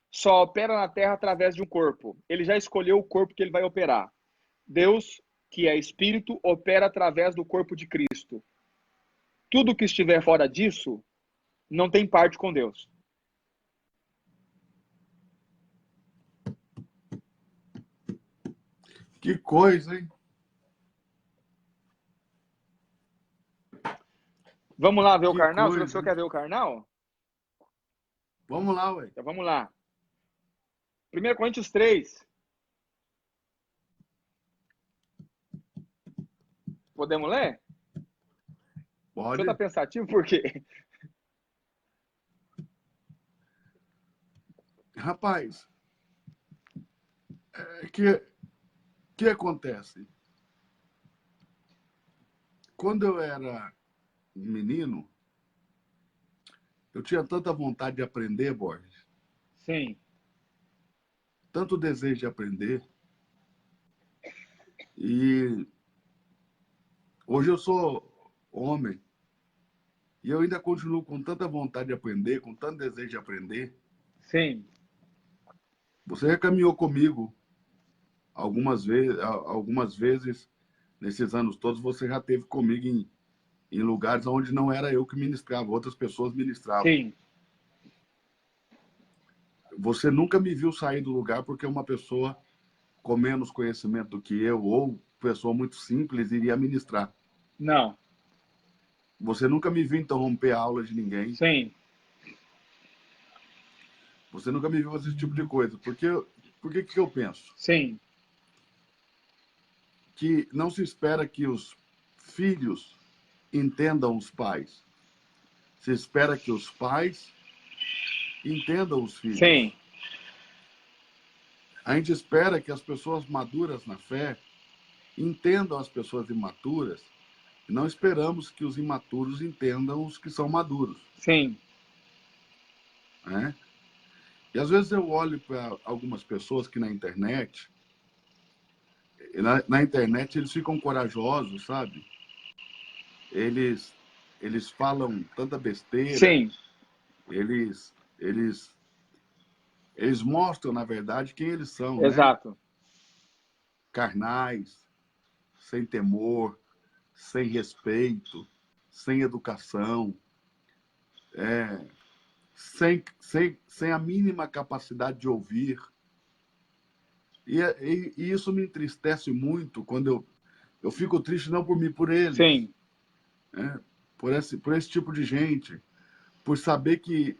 Só opera na terra através de um corpo. Ele já escolheu o corpo que ele vai operar. Deus, que é espírito, opera através do corpo de Cristo. Tudo que estiver fora disso não tem parte com Deus. Que coisa, hein? Vamos lá ver o carnal? O senhor quer ver o carnal? Vamos lá, ué. Então vamos lá. 1 Coríntios 3. Podemos ler? Pode. O senhor está pensativo por quê? Rapaz, que acontece? Quando eu era menino, eu tinha tanta vontade de aprender, Borges. Sim. Tanto desejo de aprender. E hoje eu sou homem. E eu ainda continuo com tanta vontade de aprender, com tanto desejo de aprender. Sim, Você já caminhou comigo algumas vezes nesses anos todos, você já esteve comigo em lugares onde não era eu que ministrava, outras pessoas ministravam. sim, Você nunca me viu sair do lugar porque uma pessoa com menos conhecimento do que eu, ou pessoa muito simples, iria ministrar. não, Você nunca me viu interromper a aula de ninguém. sim, Você nunca me viu fazer esse tipo de coisa. Por que eu penso? sim, Que não se espera que os filhos entendam os pais. Se espera que os pais entendam os filhos. sim, A gente espera que as pessoas maduras na fé entendam as pessoas imaturas. E não esperamos que os imaturos entendam os que são maduros. sim, Né? E às vezes eu olho para algumas pessoas que na internet eles ficam corajosos, sabe? Eles falam tanta besteira, sim, eles, eles, eles mostram, na verdade, quem eles são, né? exato, Carnais, sem temor, sem respeito, sem educação, sem a mínima capacidade de ouvir. E isso me entristece muito quando eu fico triste não por mim, por eles, sim, né? Por esse tipo de gente, por saber que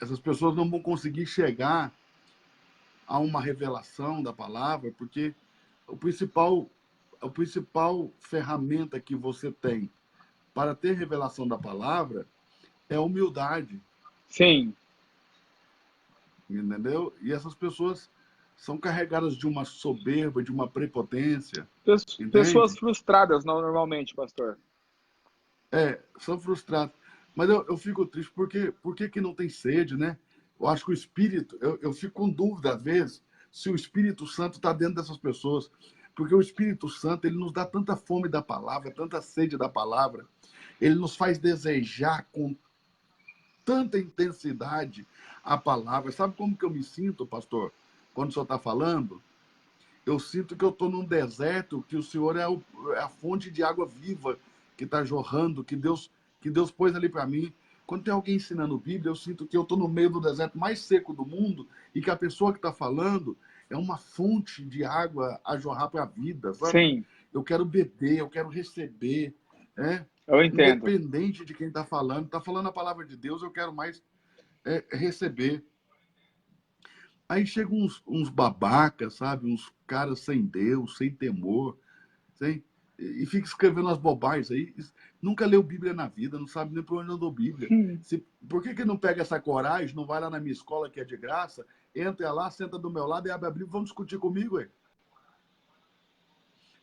essas pessoas não vão conseguir chegar a uma revelação da palavra, porque o principal, a principal ferramenta que você tem para ter revelação da palavra é a humildade, sim. entendeu? E essas pessoas são carregadas de uma soberba, de uma prepotência, Pessoas entende? frustradas, normalmente, pastor. São frustrados. Mas eu fico triste, porque por que não tem sede, né? Eu acho que o Espírito, eu fico com dúvida, às vezes, se o Espírito Santo está dentro dessas pessoas. Porque o Espírito Santo, ele nos dá tanta fome da palavra, tanta sede da palavra, ele nos faz desejar com tanta intensidade a palavra. Sabe como que eu me sinto, pastor, quando o senhor está falando? Eu sinto que eu estou num deserto, que o Senhor é a fonte de água viva que está jorrando, que Deus pôs ali para mim. Quando tem alguém ensinando Bíblia, eu sinto que eu estou no meio do deserto mais seco do mundo e que a pessoa que está falando é uma fonte de água a jorrar para a vida, sabe? Sim, Eu quero beber, eu quero receber, né? eu entendo. Independente de quem está falando a palavra de Deus, eu quero mais receber. Aí chegam uns babacas, sabe? Uns caras sem Deus, sem temor, e fica escrevendo as bobagens aí. Nunca leu Bíblia na vida, não sabe nem por onde andou Bíblia. Por que não pega essa coragem, não vai lá na minha escola que é de graça, entra lá, senta do meu lado e abre a Bíblia, vamos discutir comigo, ué?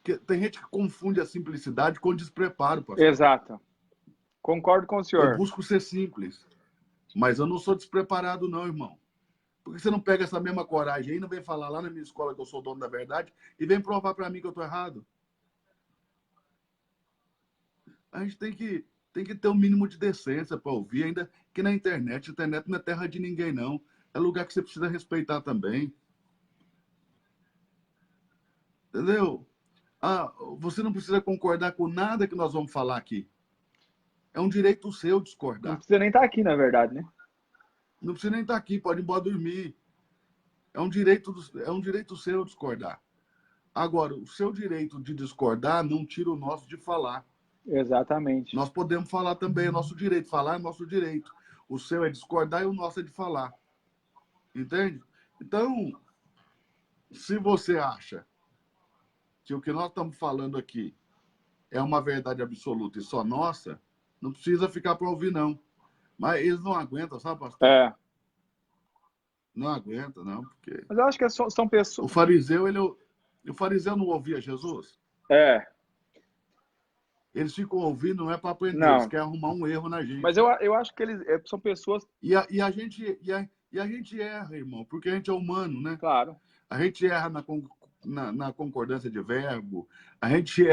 Porque tem gente que confunde a simplicidade com despreparo, pastor. Exato. Concordo com o Eu senhor. busco ser simples, mas eu não sou despreparado, não, irmão. Por que você não pega essa mesma coragem aí, não vem falar lá na minha escola que eu sou dono da verdade e vem provar para mim que eu estou errado? A gente tem que ter um mínimo de decência para ouvir, ainda que na internet. A internet não é terra de ninguém, não. É lugar que você precisa respeitar também. Entendeu? Você não precisa concordar com nada que nós vamos falar aqui. É um direito seu Não discordar. precisa nem estar aqui, na verdade, né? Não precisa nem estar aqui, pode ir embora dormir. É um direito seu discordar. Agora, o seu direito de discordar não tira o nosso de falar. Exatamente. Nós podemos falar também, é nosso direito. Falar é nosso direito. O seu é discordar e o nosso é de falar. Entende? Então, se você acha que o que nós estamos falando aqui é uma verdade absoluta e só nossa, não precisa ficar para ouvir, não. Mas eles não aguentam, sabe, pastor? É. Não aguentam, não, porque Mas eu acho que são pessoas. o fariseu não ouvia Jesus. É. Eles ficam ouvindo, não é para aprender, eles Não. querem arrumar um erro na Mas gente. eu acho que eles são pessoas. E a gente erra, irmão, porque a gente é humano, né? Claro. A gente erra na concordância de verbo, a gente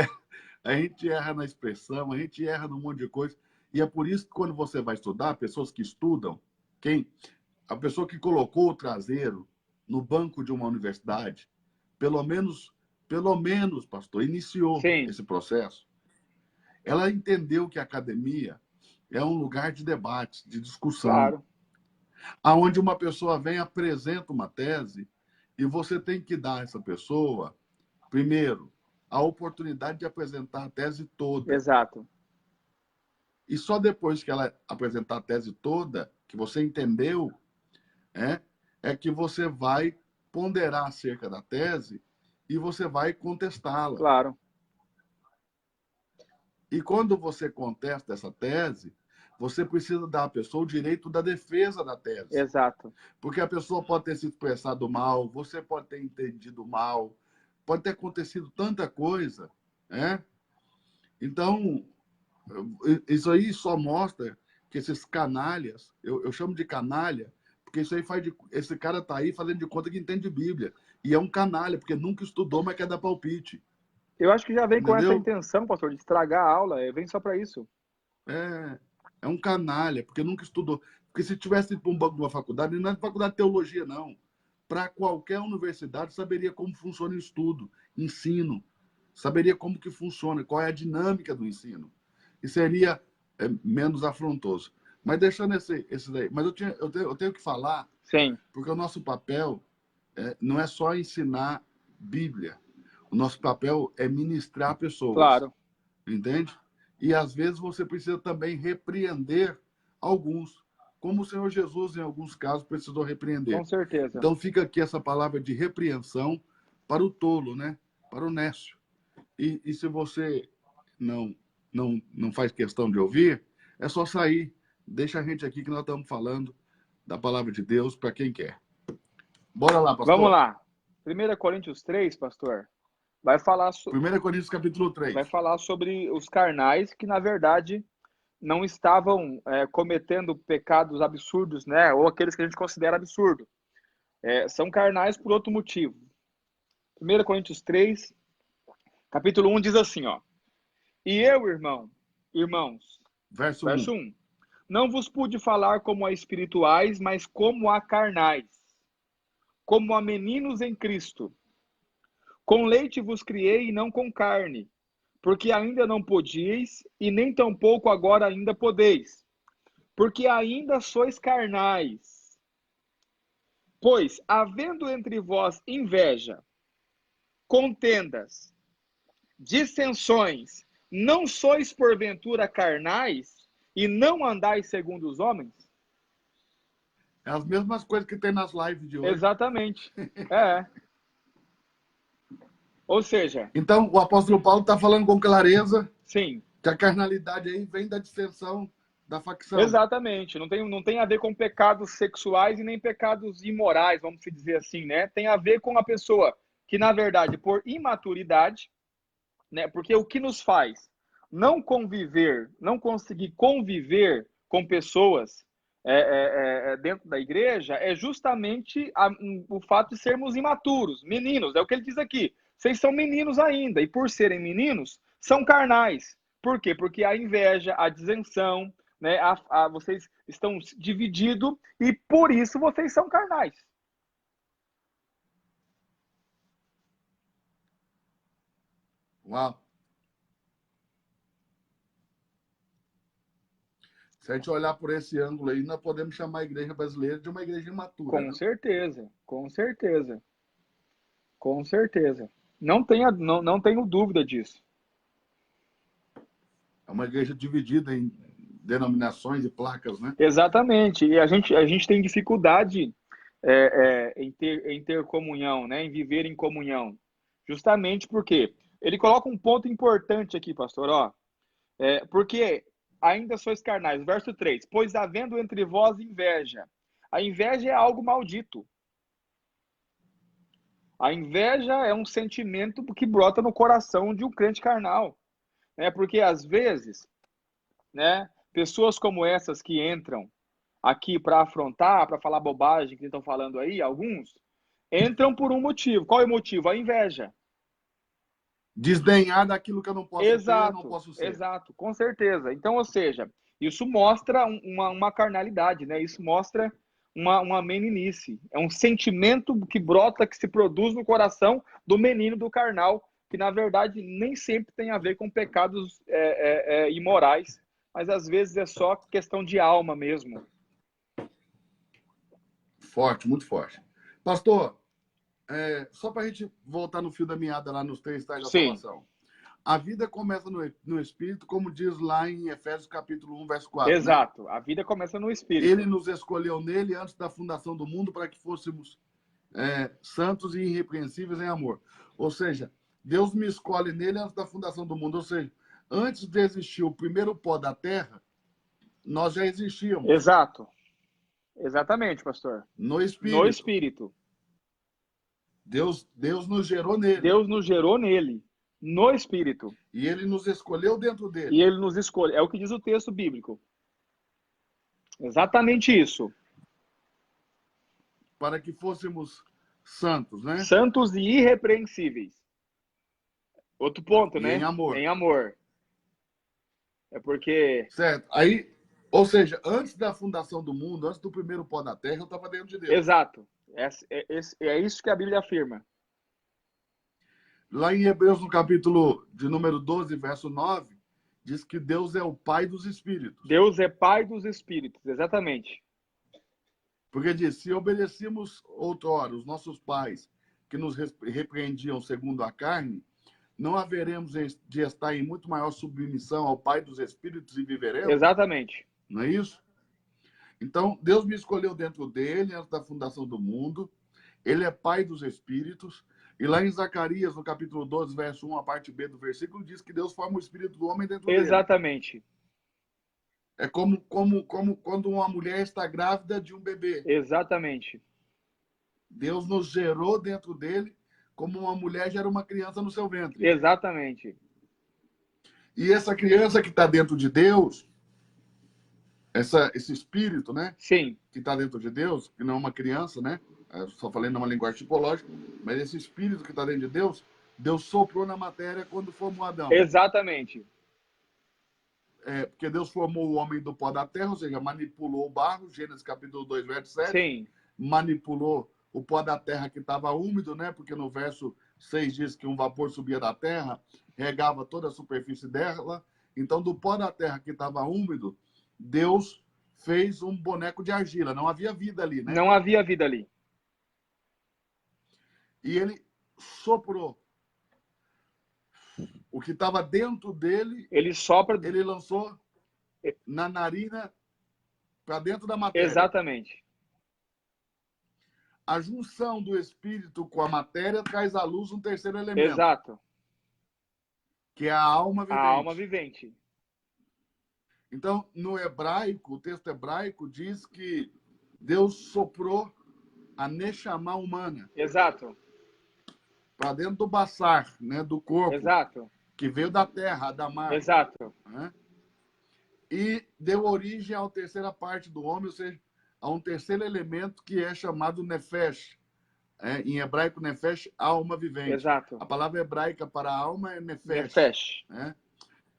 erra na expressão, a gente erra num monte de coisa. E é por isso que quando você vai estudar, pessoas que estudam, a pessoa que colocou o traseiro no banco de uma universidade, pelo menos, pastor, iniciou Sim, esse processo, ela entendeu que a academia é um lugar de debate, de discussão, claro, aonde uma pessoa vem, apresenta uma tese, e você tem que dar a essa pessoa, primeiro, a oportunidade de apresentar a tese toda. exato. E só depois que ela apresentar a tese toda, que você entendeu, é que você vai ponderar acerca da tese e você vai contestá-la. Claro, E quando você contesta essa tese, você precisa dar à pessoa o direito da defesa da tese. exato. Porque a pessoa pode ter se expressado mal, você pode ter entendido mal, pode ter acontecido tanta coisa, né? Então, isso aí só mostra que esses canalhas, eu chamo de canalha, porque isso aí esse cara tá aí fazendo de conta que entende Bíblia. E é um canalha, porque nunca estudou, mas quer dar palpite. Eu acho que já vem com essa Entendeu? intenção, pastor, de estragar a aula, vem só para isso. É um canalha, porque nunca estudou. Porque se tivesse ido para um banco de uma faculdade, não é faculdade de teologia, não. Para qualquer universidade, saberia como funciona o estudo, ensino. Saberia como que funciona, qual é a dinâmica do ensino. E seria menos afrontoso. Mas deixando esse daí. Mas eu tenho que falar, Sim, porque o nosso papel não é só ensinar Bíblia. O nosso papel é ministrar pessoas. claro, Entende? E às vezes você precisa também repreender alguns, como o Senhor Jesus, em alguns casos, precisou repreender. com certeza. Então fica aqui essa palavra de repreensão para o tolo, né? Para o nécio. E se você não faz questão de ouvir, é só sair. Deixa a gente aqui que nós estamos falando da palavra de Deus para quem quer. Bora lá, Vamos pastor. lá. 1 Coríntios 3, pastor, vai falar, 1 Coríntios capítulo vai 3. falar sobre os carnais que, na verdade, não estavam cometendo pecados absurdos, né? Ou aqueles que a gente considera absurdo. São carnais por outro motivo. 1 Coríntios 3, capítulo 1 diz assim, ó. E eu, irmãos, Verso 1. verso 1. Não vos pude falar como a espirituais, mas como a carnais, como a meninos em Cristo. Com leite vos criei e não com carne, porque ainda não podíeis, e nem tampouco agora ainda podeis, porque ainda sois carnais. Pois, havendo entre vós inveja, contendas, dissensões, não sois porventura carnais, e não andais segundo os homens? É as mesmas coisas que tem nas lives de hoje. Exatamente. Ou seja, Então, o apóstolo Paulo está falando com clareza sim, que a carnalidade aí vem da dissensão da facção. exatamente. Não tem a ver com pecados sexuais e nem pecados imorais, vamos dizer assim, né? Tem a ver com a pessoa que, na verdade, por imaturidade, né? Porque o que nos faz não conviver, não conseguir conviver com pessoas dentro da igreja é justamente o fato de sermos imaturos, meninos. É o que ele diz aqui. Vocês são meninos ainda, e por serem meninos, são carnais. Por quê? Porque a inveja, a disenção, né, vocês estão divididos e por isso vocês são carnais. Uau! Se a gente olhar por esse ângulo aí, nós podemos chamar a igreja brasileira de uma igreja imatura. Com certeza, com certeza. Com certeza. Não tenho dúvida disso. É uma igreja dividida em denominações e placas, né? Exatamente. E a gente tem dificuldade em ter comunhão, né? Em viver em comunhão. Justamente porque ele coloca um ponto importante aqui, pastor. Ó, porque ainda sois carnais. Verso 3. Pois havendo entre vós inveja. A inveja é algo maldito. A inveja é um sentimento que brota no coração de um crente carnal. Porque às vezes, né, pessoas como essas que entram aqui para afrontar, para falar bobagem que estão falando aí, alguns, entram por um motivo. Qual é o motivo? A inveja. Desdenhar daquilo que eu não posso ter, eu não Exato, posso ser. exato, com certeza. Então, ou seja, Isso mostra uma carnalidade, né? Isso mostra uma meninice. É um sentimento que brota, que se produz no coração do menino, do carnal, que na verdade nem sempre tem a ver com pecados imorais, mas às vezes é só questão de alma mesmo. Forte, muito forte. Pastor, só para a gente voltar no fio da meada lá nos 3 estágios da salvação. A vida começa no Espírito, como diz lá em Efésios capítulo 1, verso 4. Exato. Né? A vida começa no Espírito. Ele nos escolheu nele antes da fundação do mundo para que fôssemos santos e irrepreensíveis em amor. Ou seja, Deus me escolhe nele antes da fundação do mundo. Ou seja, antes de existir o primeiro pó da terra, nós já existíamos. Exato. Exatamente, pastor. No Espírito. No Espírito. Deus nos gerou nele. Deus nos gerou nele. No Espírito. E ele nos escolheu dentro dele. E ele nos escolhe. É o que diz o texto bíblico. Exatamente isso. Para que fôssemos santos, né? Santos e irrepreensíveis. Outro ponto, né? Em amor. Em amor. É porque... Certo. Aí, ou seja, antes da fundação do mundo, antes do primeiro pó da terra, eu estava dentro de Deus. Exato. É isso que a Bíblia afirma. Lá em Hebreus, no capítulo de número 12, verso 9, diz que Deus é o Pai dos Espíritos. Deus é Pai dos Espíritos, exatamente. Porque diz, se obedecíamos outrora os nossos pais, que nos repreendiam segundo a carne, não haveremos de estar em muito maior submissão ao Pai dos Espíritos e viveremos? Exatamente. Não é isso? Então, Deus me escolheu dentro dele, antes da fundação do mundo. Ele é Pai dos Espíritos. E lá em Zacarias, no capítulo 12, verso 1, a parte B do versículo, diz que Deus forma o espírito do homem dentro dele. Exatamente. É como quando uma mulher está grávida de um bebê. Exatamente. Deus nos gerou dentro dele como uma mulher gera uma criança no seu ventre. Exatamente. E essa criança que está dentro de Deus, esse espírito, né? Sim. Que está dentro de Deus, que não é uma criança, né? Eu só falei numa linguagem tipológica, mas esse espírito que está dentro de Deus, Deus soprou na matéria quando formou Adão. Exatamente. Porque Deus formou o homem do pó da terra, ou seja, manipulou o barro, Gênesis capítulo 2, verso 7. Sim. Manipulou o pó da terra que estava úmido, né? Porque no verso 6 diz que um vapor subia da terra, regava toda a superfície dela. Então, do pó da terra que estava úmido, Deus fez um boneco de argila. Não havia vida ali, né? Não havia vida ali. E ele soprou. O que estava dentro dele, ele sopra. Ele lançou na narina para dentro da matéria. Exatamente. A junção do espírito com a matéria traz à luz um terceiro elemento. Exato. Que é a alma vivente. A alma vivente. Então, no hebraico, o texto hebraico diz que Deus soprou a neshama humana. Exato. Para dentro do baçar, né, do corpo. Exato. Que veio da terra, da mar. Exato. Né? E deu origem à terceira parte do homem, ou seja, a um terceiro elemento que é chamado nefesh. Em hebraico, nefesh, alma vivente. Exato. A palavra hebraica para alma é nefesh. Nefesh. Né?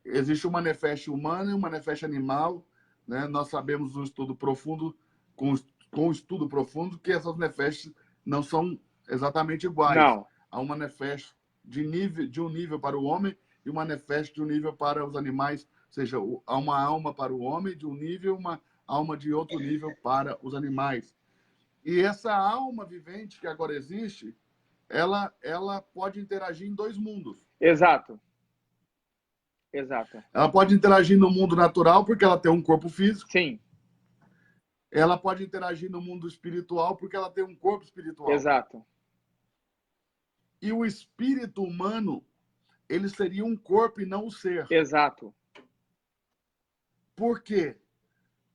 Existe uma nefesh humana e uma nefesh animal. Né? Nós sabemos no estudo profundo, com o estudo profundo, que essas nefesh não são exatamente iguais. Não. Há uma nefesh de um nível para o homem e uma nefesh de um nível para os animais. Ou seja, há uma alma para o homem de um nível, uma alma de outro nível para os animais. E essa alma vivente que agora existe, ela pode interagir em dois mundos. Exato. Exato. Ela pode interagir no mundo natural, porque ela tem um corpo físico. Sim. Ela pode interagir no mundo espiritual, porque ela tem um corpo espiritual. Exato. E o espírito humano, ele seria um corpo e não um ser. Exato. Por quê?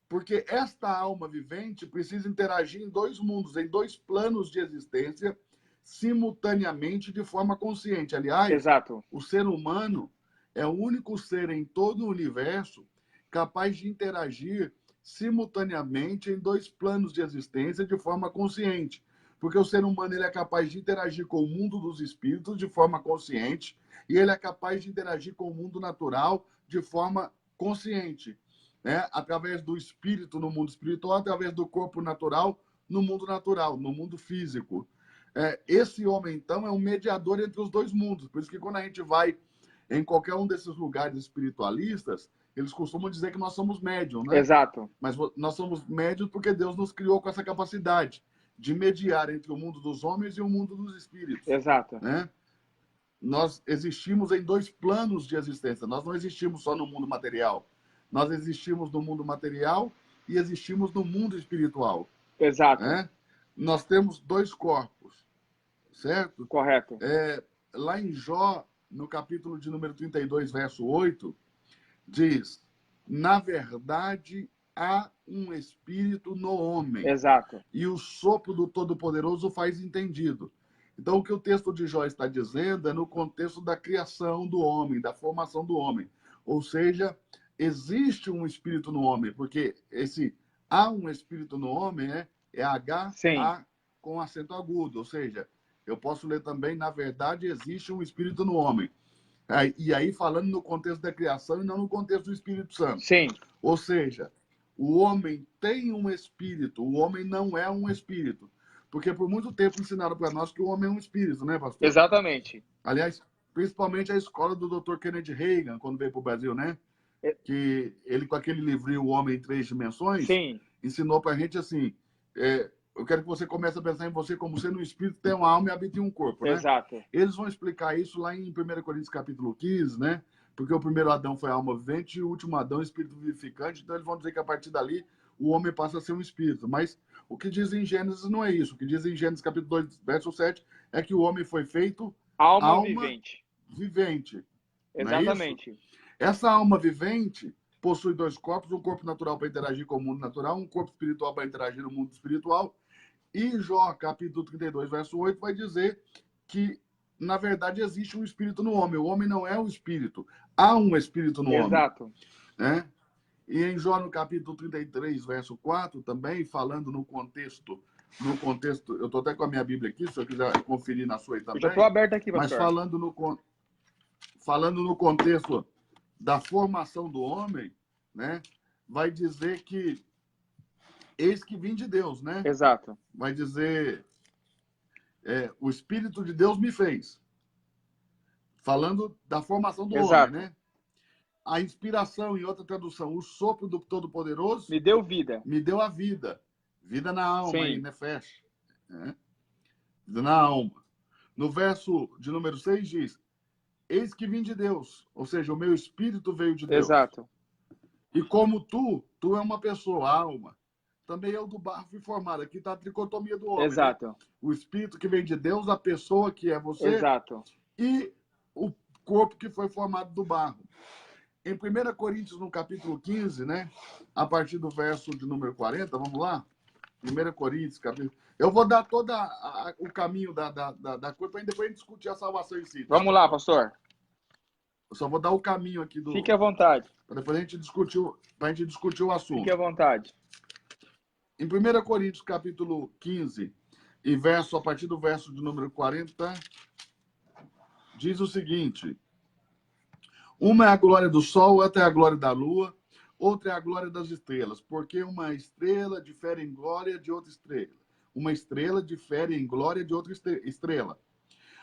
Porque esta alma vivente precisa interagir em dois mundos, em dois planos de existência, simultaneamente, de forma consciente. Aliás, exato, o ser humano é o único ser em todo o universo capaz de interagir simultaneamente em dois planos de existência de forma consciente. Porque o ser humano ele é capaz de interagir com o mundo dos espíritos de forma consciente e ele é capaz de interagir com o mundo natural de forma consciente. né? Através do espírito no mundo espiritual, através do corpo natural no mundo físico. Esse homem, então, é um mediador entre os dois mundos. Por isso que quando a gente vai em qualquer um desses lugares espiritualistas, eles costumam dizer que nós somos médium, né? Exato. Mas nós somos médios porque Deus nos criou com essa capacidade de mediar entre o mundo dos homens e o mundo dos espíritos. Exato. Né? Nós existimos em dois planos de existência. Nós não existimos só no mundo material. Nós existimos no mundo material e existimos no mundo espiritual. Exato. Né? Nós temos dois corpos, certo? Correto. Lá em Jó, no capítulo de número 32, verso 8, diz: na verdade, há um espírito no homem. Exato. E o sopro do Todo-Poderoso faz entendido. Então, o que o texto de Jó está dizendo é no contexto da criação do homem, da formação do homem. Ou seja, existe um espírito no homem, porque esse há um espírito no homem é H, Sim. A com acento agudo. Ou seja, eu posso ler também, na verdade, existe um espírito no homem. E aí falando no contexto da criação e não no contexto do Espírito Santo. Sim. Ou seja, o homem tem um espírito, o homem não é um espírito. Porque por muito tempo ensinaram para nós que o homem é um espírito, né, pastor? Exatamente. Aliás, principalmente a escola do Dr. Kenneth Reagan, quando veio para o Brasil, né? Que ele, com aquele livrinho O Homem em Três Dimensões, Sim. ensinou para a gente assim, eu quero que você comece a pensar em você como sendo um espírito, tem uma alma e habita em um corpo, né? Exato. Eles vão explicar isso lá em 1 Coríntios capítulo 15, né? Porque o primeiro Adão foi alma vivente e o último Adão espírito vivificante. Então eles vão dizer que a partir dali o homem passa a ser um espírito. Mas o que diz em Gênesis não é isso. O que diz em Gênesis capítulo 2, verso 7, é que o homem foi feito alma vivente. Exatamente. Não é isso? Essa alma vivente possui dois corpos, um corpo natural para interagir com o mundo natural, um corpo espiritual para interagir no mundo espiritual. E Jó, capítulo 32, verso 8, vai dizer que, na verdade, existe um espírito no homem. O homem não é um espírito. Há um espírito no homem. Exato. Né? E em Jó, no capítulo 33, verso 4, também, falando no contexto, eu estou até com a minha Bíblia aqui, se eu quiser conferir na sua aí também. Eu já estou aberto aqui, pastor. Mas falando no contexto da formação do homem, né, vai dizer que eis que vim de Deus, né? Exato. Vai dizer, o Espírito de Deus me fez. Falando da formação do Exato. homem, né? A inspiração, em outra tradução, o sopro do Todo-Poderoso me deu vida. Me deu a vida. Vida na alma, Sim. aí, né? Fecha. Vida na alma. No verso de número 6 diz: eis que vim de Deus. Ou seja, o meu espírito veio de Deus. Exato. E como tu é uma pessoa, alma. Também eu do barro fui formado. Aqui está a tricotomia do homem. Exato. Né? O espírito que vem de Deus, a pessoa que é você. Exato. E o corpo que foi formado do barro. Em 1 Coríntios, no capítulo 15, né? A partir do verso de número 40, vamos lá? 1 Coríntios, capítulo... Eu vou dar todo o caminho da coisa para depois a gente discutir a salvação em si. Tá? Vamos lá, pastor. Eu só vou dar o caminho aqui do... Fique à vontade. Para depois a gente discutir o assunto. Fique à vontade. Em 1 Coríntios, capítulo 15, e a partir do verso de número 40, diz o seguinte: uma é a glória do sol, outra é a glória da lua, outra é a glória das estrelas, porque uma estrela difere em glória de outra estrela. Uma estrela difere em glória de outra estrela.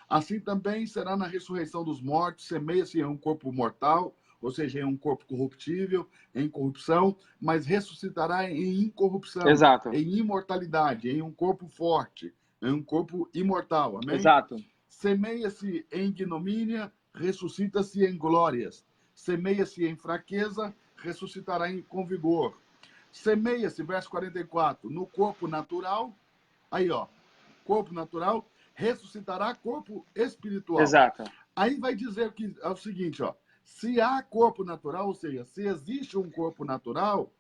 Assim também será na ressurreição dos mortos, semeia-se em um corpo mortal, ou seja, em um corpo corruptível, em corrupção, mas ressuscitará em incorrupção, Exato. em imortalidade, em um corpo forte, em um corpo imortal. Amém? Exato. Semeia-se em ignomínia, ressuscita-se em glórias. Semeia-se em fraqueza, ressuscitará com vigor. Semeia-se, verso 44, no corpo natural, aí ó, corpo natural, ressuscitará corpo espiritual. Exato. Aí vai dizer que é o seguinte, ó, se há corpo natural, ou seja, se existe um corpo natural,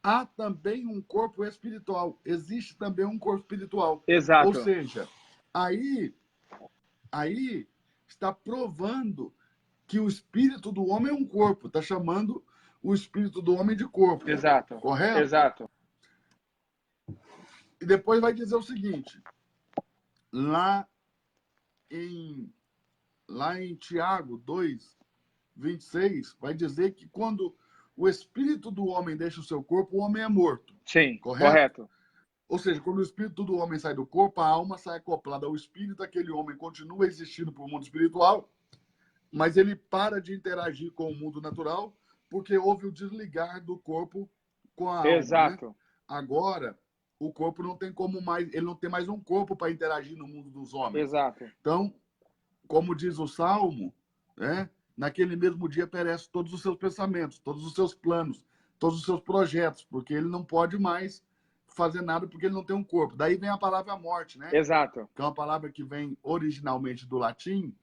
há também um corpo espiritual. Existe também um corpo espiritual. Exato. Ou seja, aí está provando que o espírito do homem é um corpo. Está chamando o espírito do homem de corpo. Exato. Correto? Exato. E depois vai dizer o seguinte, lá em Tiago 2, 26, vai dizer que quando o espírito do homem deixa o seu corpo, o homem é morto. Sim, Correto? correto. Ou seja, quando o espírito do homem sai do corpo, a alma sai acoplada ao espírito, daquele homem continua existindo para o mundo espiritual, mas ele para de interagir com o mundo natural, porque houve o desligar do corpo com a alma, né? Exato. Agora, o corpo não tem como mais, ele não tem mais um corpo para interagir no mundo dos homens. Exato. Então, como diz o Salmo, né? Naquele mesmo dia perecem todos os seus pensamentos, todos os seus planos, todos os seus projetos, porque ele não pode mais fazer nada porque ele não tem um corpo. Daí vem a palavra morte, né? Exato. Que é uma palavra que vem originalmente do latim,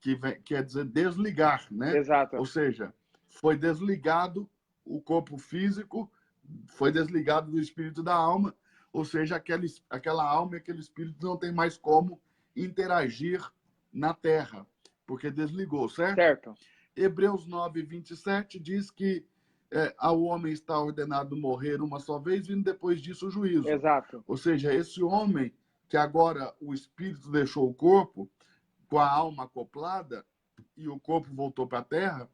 que quer dizer desligar, né? Exato. Ou seja, foi desligado o corpo físico, foi desligado do espírito da alma, ou seja, aquela alma e aquele espírito não tem mais como interagir na terra, porque desligou, certo? Certo. Hebreus 9, 27 diz que ao homem está ordenado morrer uma só vez, vindo depois disso o juízo. Exato. Ou seja, esse homem que agora o espírito deixou o corpo, com a alma acoplada, e o corpo voltou para a terra,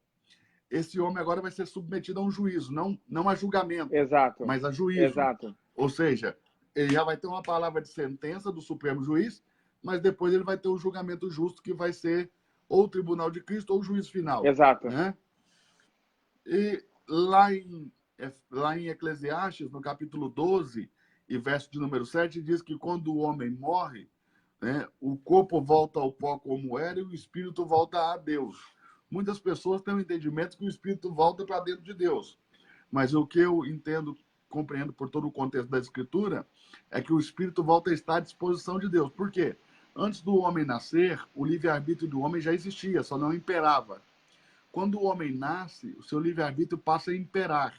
esse homem agora vai ser submetido a um juízo, não a julgamento, Exato. mas a juízo. Exato. Ou seja, ele já vai ter uma palavra de sentença do Supremo Juiz, mas depois ele vai ter o julgamento justo, que vai ser ou o Tribunal de Cristo ou o juízo final. Exato. Né? E lá em Eclesiastes, no capítulo 12, e verso de número 7, diz que quando o homem morre, né, o corpo volta ao pó como era e o espírito volta a Deus. Muitas pessoas têm o entendimento que o espírito volta para dentro de Deus. Mas o que eu entendo, compreendo por todo o contexto da Escritura, é que o espírito volta a estar à disposição de Deus. Por quê? Antes do homem nascer, o livre-arbítrio do homem já existia, só não imperava. Quando o homem nasce, o seu livre-arbítrio passa a imperar.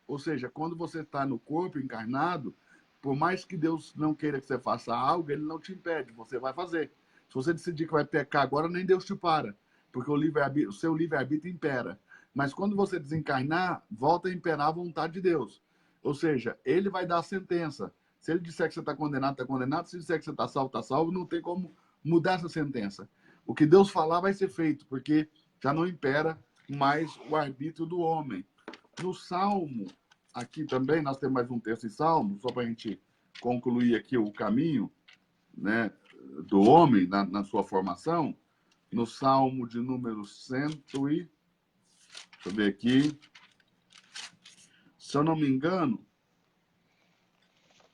Ou seja, quando você está no corpo encarnado, por mais que Deus não queira que você faça algo, ele não te impede, você vai fazer. Se você decidir que vai pecar agora, nem Deus te para, porque o seu livre-arbítrio impera. Mas quando você desencarnar, volta a imperar a vontade de Deus. Ou seja, ele vai dar a sentença. Se ele disser que você está condenado, está condenado. Se disser que você está salvo, está salvo. Não tem como mudar essa sentença. O que Deus falar vai ser feito, porque já não impera mais o arbítrio do homem. No Salmo, aqui também, nós temos mais um texto em Salmo, só para a gente concluir aqui o caminho, né, do homem na sua formação. No Salmo de número 100 e... Deixa eu ver aqui. Se eu não me engano,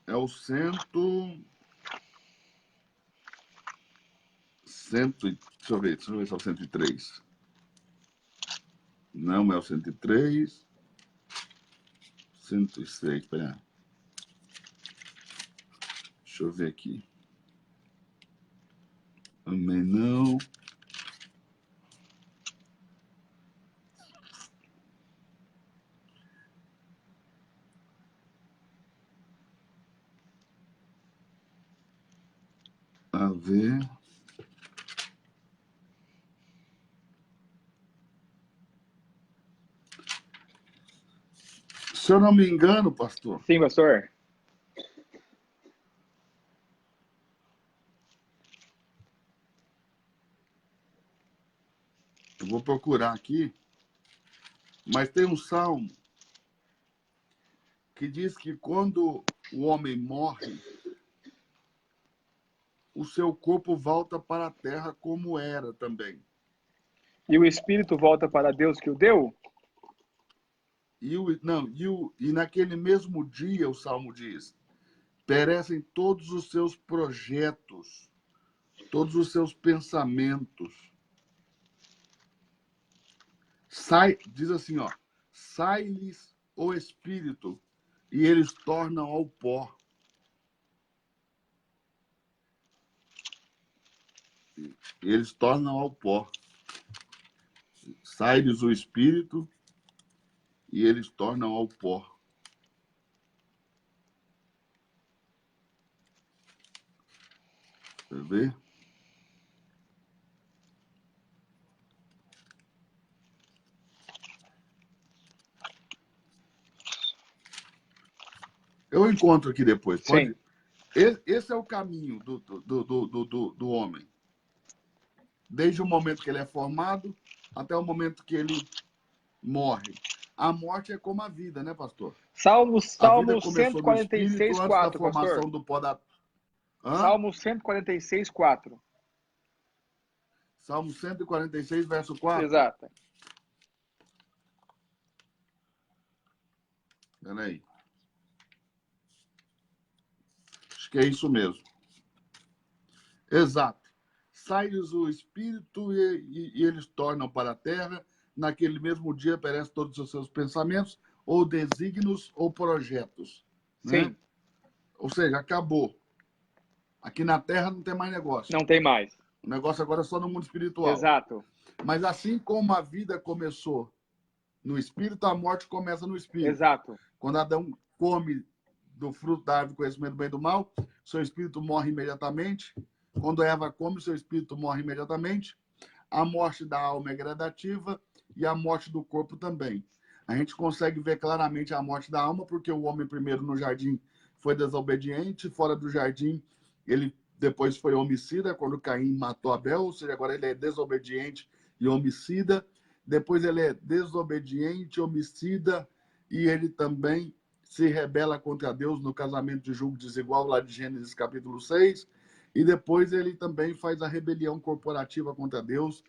é o 100... Deixa eu ver se é o 103. Não é o 103. 106, pera. Deixa eu ver aqui. Também não. A ver. Se eu não me engano, pastor. Sim, pastor. Eu vou procurar aqui. Mas tem um salmo que diz que quando o homem morre, o seu corpo volta para a terra como era também. E o espírito volta para Deus que o deu? E naquele mesmo dia, o Salmo diz, perecem todos os seus projetos, todos os seus pensamentos. Diz assim, ó, sai-lhes o espírito e eles tornam ao pó. Eles tornam ao pó. Sai-lhes o espírito e eles tornam ao pó. Quer ver? Eu encontro aqui depois. Sim. Esse é o caminho do homem. Desde o momento que ele é formado até o momento que ele morre. a morte é como a vida, né, pastor? Salmo A vida começou no espírito 146, antes da 4, pastor. formação do pó da... Hã? Salmo 146, 4. Salmo 146, verso 4. Exato. Peraí. Acho que é isso mesmo. Exato. Sai-lhes o espírito e eles tornam para a terra. Naquele mesmo dia perecem todos os seus pensamentos, ou desígnios, ou projetos. Né? Sim. Ou seja, acabou. Aqui na terra não tem mais negócio. Não tem mais. O negócio agora é só no mundo espiritual. Exato. Mas assim como a vida começou no espírito, a morte começa no espírito. Exato. Quando Adão come do fruto da árvore do conhecimento do bem e do mal, seu espírito morre imediatamente. Quando Eva come, seu espírito morre imediatamente. A morte da alma é gradativa e a morte do corpo também. A gente consegue ver claramente a morte da alma porque o homem primeiro no jardim foi desobediente, fora do jardim ele depois foi homicida quando Caim matou Abel, ou seja, agora ele é desobediente e homicida. Depois ele é desobediente, homicida e ele também se rebela contra Deus no casamento de julgo desigual, lá de Gênesis capítulo 6. E depois ele também faz a rebelião corporativa contra Deus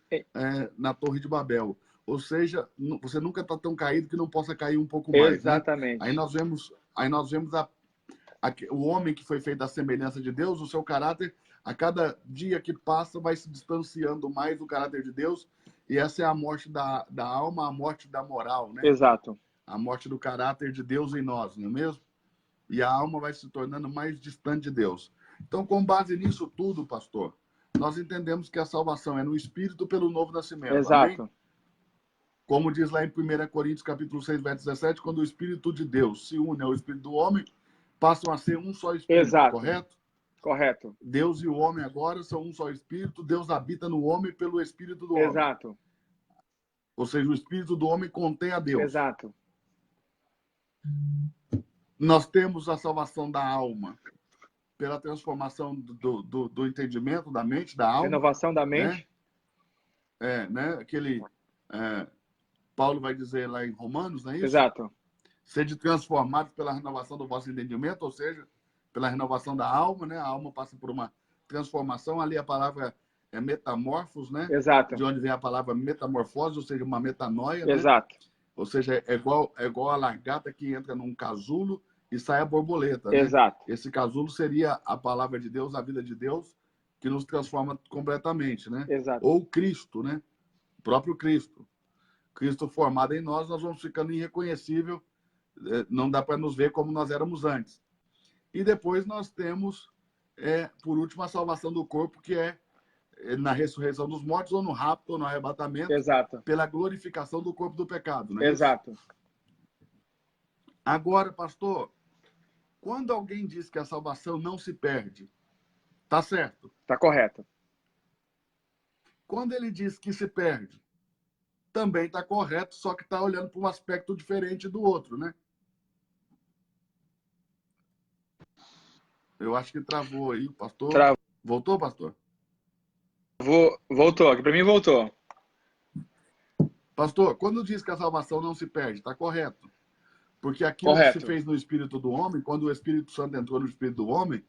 na Torre de Babel. Ou seja, você nunca está tão caído que não possa cair um pouco mais. Exatamente. Né? Aí nós vemos o homem que foi feito à semelhança de Deus, o seu caráter, a cada dia que passa, vai se distanciando mais do caráter de Deus. E essa é a morte da alma, a morte da moral. Né? Exato. A morte do caráter de Deus em nós, não é mesmo? E a alma vai se tornando mais distante de Deus. Então, com base nisso tudo, pastor, nós entendemos que a salvação é no Espírito pelo novo nascimento. Exato. Amém? Como diz lá em 1 Coríntios, capítulo 6, verso 17, quando o Espírito de Deus se une ao Espírito do homem, passam a ser um só Espírito, Exato. Correto? Correto. Deus e o homem agora são um só Espírito, Deus habita no homem pelo Espírito do homem. Exato. Ou seja, o Espírito do homem contém a Deus. Exato. Nós temos a salvação da alma pela transformação do entendimento, da mente, da alma. Renovação da mente. Né? Paulo vai dizer lá em Romanos, não é isso? Exato. Sede transformados pela renovação do vosso entendimento, ou seja, pela renovação da alma, né? A alma passa por uma transformação. Ali a palavra é metamorfos, né? Exato. De onde vem a palavra metamorfose, ou seja, uma metanoia. Exato. Né? Ou seja, é igual a lagarta que entra num casulo e sai a borboleta. Né? Exato. Esse casulo seria a palavra de Deus, a vida de Deus, que nos transforma completamente. Né? Exato. Ou Cristo, né? O próprio Cristo. Cristo formado em nós vamos ficando irreconhecível, não dá para nos ver como nós éramos antes. E depois nós temos, por último, a salvação do corpo, que é na ressurreição dos mortos, ou no rapto, ou no arrebatamento, Exato. pela glorificação do corpo do pecado. Não é Exato. isso? Agora, pastor, quando alguém diz que a salvação não se perde, tá certo? Tá correto. Quando ele diz que se perde, também está correto, só que está olhando para um aspecto diferente do outro, né? Eu acho que travou aí, pastor. Travou. Voltou, pastor? Voltou, aqui para mim voltou. Pastor, quando diz que a salvação não se perde, está correto. Porque aquilo Correto. que se fez no Espírito do homem, quando o Espírito Santo entrou no Espírito do homem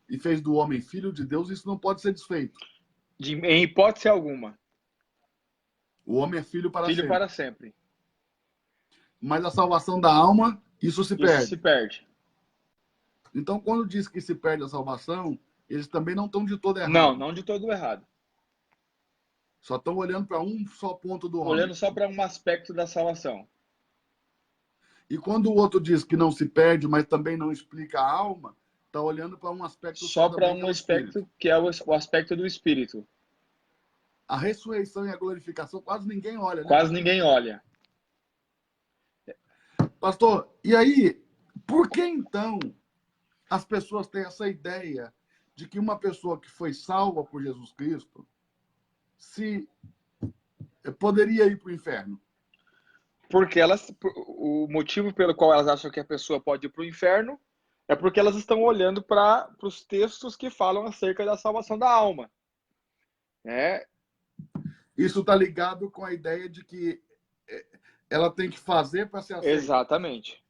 e fez do homem filho de Deus, isso não pode ser desfeito. Em hipótese alguma. O homem é filho para Filho sempre. para sempre. Mas a salvação da alma, isso se perde. Isso se perde. Então, quando diz que se perde a salvação, eles também não estão de todo errado. Não, não de todo errado. Só estão olhando para um só ponto do homem. Olhando só para um aspecto da salvação. E quando o outro diz que não se perde, mas também não explica a alma, está olhando para um aspecto só para também, um aspecto que é o aspecto do espírito. A ressurreição e a glorificação quase ninguém olha, né? Quase ninguém olha. Pastor, e aí, por que então as pessoas têm essa ideia de que uma pessoa que foi salva por Jesus Cristo poderia ir para o inferno? Porque o motivo pelo qual elas acham que a pessoa pode ir para o inferno é porque elas estão olhando para os textos que falam acerca da salvação da alma. Isso está ligado com a ideia de que ela tem que fazer para ser aceita. Exatamente.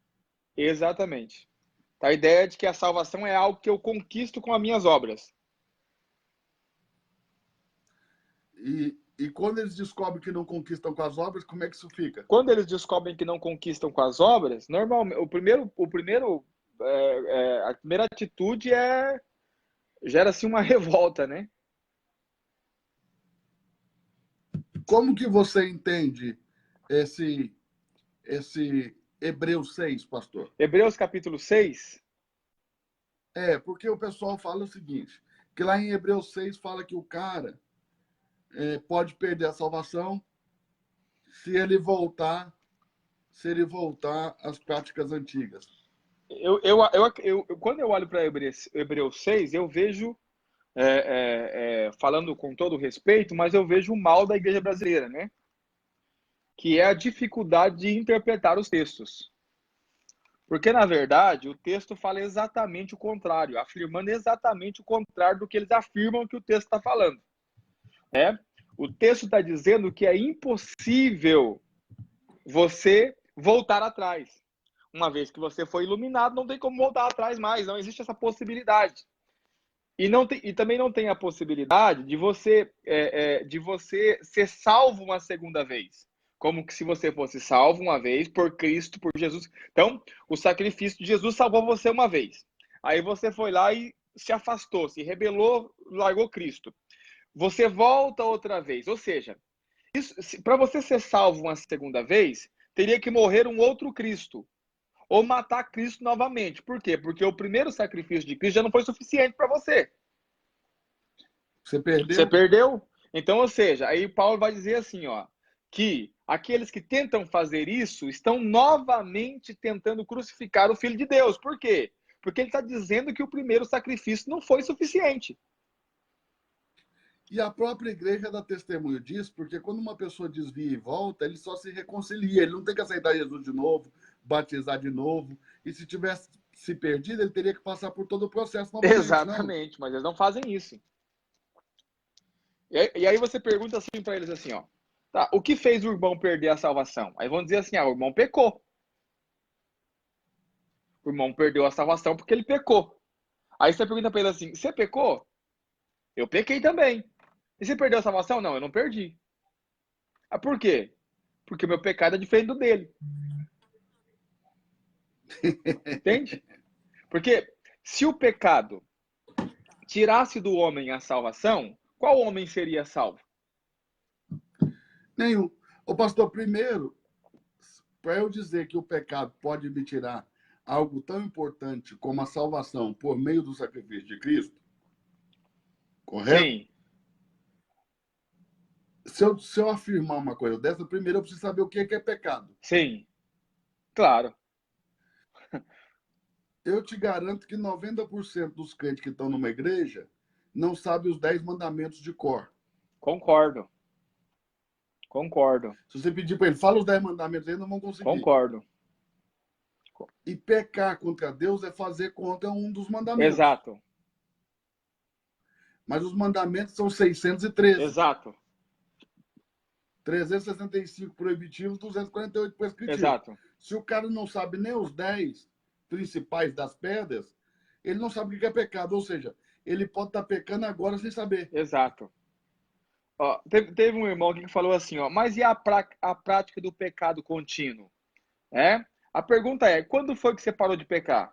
Exatamente. A ideia de que a salvação é algo que eu conquisto com as minhas obras. E quando eles descobrem que não conquistam com as obras, como é que isso fica? Quando eles descobrem que não conquistam com as obras, normalmente a primeira atitude gera-se uma revolta, né? Como que você entende esse Hebreus 6, pastor? Hebreus capítulo 6. Porque o pessoal fala o seguinte, que lá em Hebreus 6 fala que o cara pode perder a salvação se ele voltar às práticas antigas. Quando eu olho para Hebreus 6, eu vejo, falando com todo respeito, mas eu vejo o mal da igreja brasileira, né? Que é a dificuldade de interpretar os textos. Porque, na verdade, o texto fala exatamente o contrário, afirmando exatamente o contrário do que eles afirmam que o texto está falando. O texto está dizendo que é impossível você voltar atrás. Uma vez que você foi iluminado, não tem como voltar atrás mais, não existe essa possibilidade. E também não tem a possibilidade de você ser salvo uma segunda vez. Como que se você fosse salvo uma vez por Cristo, por Jesus. Então, o sacrifício de Jesus salvou você uma vez. Aí você foi lá e se afastou, se rebelou, largou Cristo. Você volta outra vez. Ou seja, para você ser salvo uma segunda vez, teria que morrer um outro Cristo. Ou matar Cristo novamente. Por quê? Porque o primeiro sacrifício de Cristo já não foi suficiente para você. Você perdeu? Você perdeu? Então, ou seja, aí Paulo vai dizer assim, ó, que aqueles que tentam fazer isso estão novamente tentando crucificar o Filho de Deus. Por quê? Porque ele está dizendo que o primeiro sacrifício não foi suficiente. E a própria igreja dá testemunho disso, porque quando uma pessoa desvia e volta, ele só se reconcilia, ele não tem que aceitar Jesus de novo, batizar de novo, e se tivesse se perdido, ele teria que passar por todo o processo novamente. Exatamente, mas eles não fazem isso. E aí você pergunta assim para eles assim, ó, tá, o que fez o irmão perder a salvação? Aí vão dizer assim, o irmão pecou. O irmão perdeu a salvação porque ele pecou. Aí você pergunta para ele assim, você pecou? Eu pequei também. E você perdeu a salvação? Não, eu não perdi. Por quê? Porque o meu pecado é diferente do dele. Entende? Porque se o pecado tirasse do homem a salvação, qual homem seria salvo? Nenhum. Ô pastor, primeiro, para eu dizer que o pecado pode me tirar algo tão importante como a salvação por meio do sacrifício de Cristo, correto? Sim. Se eu afirmar uma coisa dessa, primeiro eu preciso saber o que é pecado. Sim. Claro. Eu te garanto que 90% dos crentes que estão numa igreja não sabem os 10 mandamentos de cor. Concordo. Se você pedir para ele, fala os 10 mandamentos, eles não vão conseguir. Concordo. E pecar contra Deus é fazer contra um dos mandamentos. Exato. Mas os mandamentos são 613. Exato. 365 proibitivos, 248 prescritivos. Exato. Se o cara não sabe nem os 10 principais das pedras, ele não sabe o que é pecado. Ou seja, ele pode estar pecando agora sem saber. Exato. Ó, teve um irmão aqui que falou assim, ó, mas e a prática do pecado contínuo? A pergunta é, quando foi que você parou de pecar?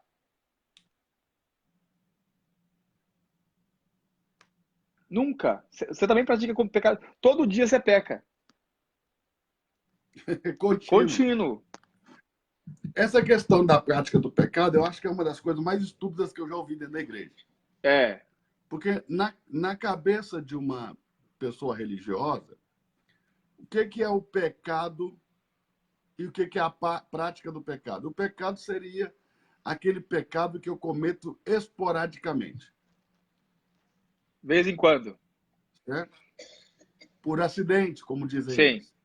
Nunca. Você também pratica como pecado. Todo dia você peca. Contínuo. Essa questão da prática do pecado, eu acho que é uma das coisas mais estúpidas que eu já ouvi dentro da igreja. Porque na cabeça de uma pessoa religiosa, o que é o pecado e o que é a prática do pecado? O pecado seria aquele pecado que eu cometo esporadicamente. De vez em quando. Certo? Por acidente, como dizem Sim. eles.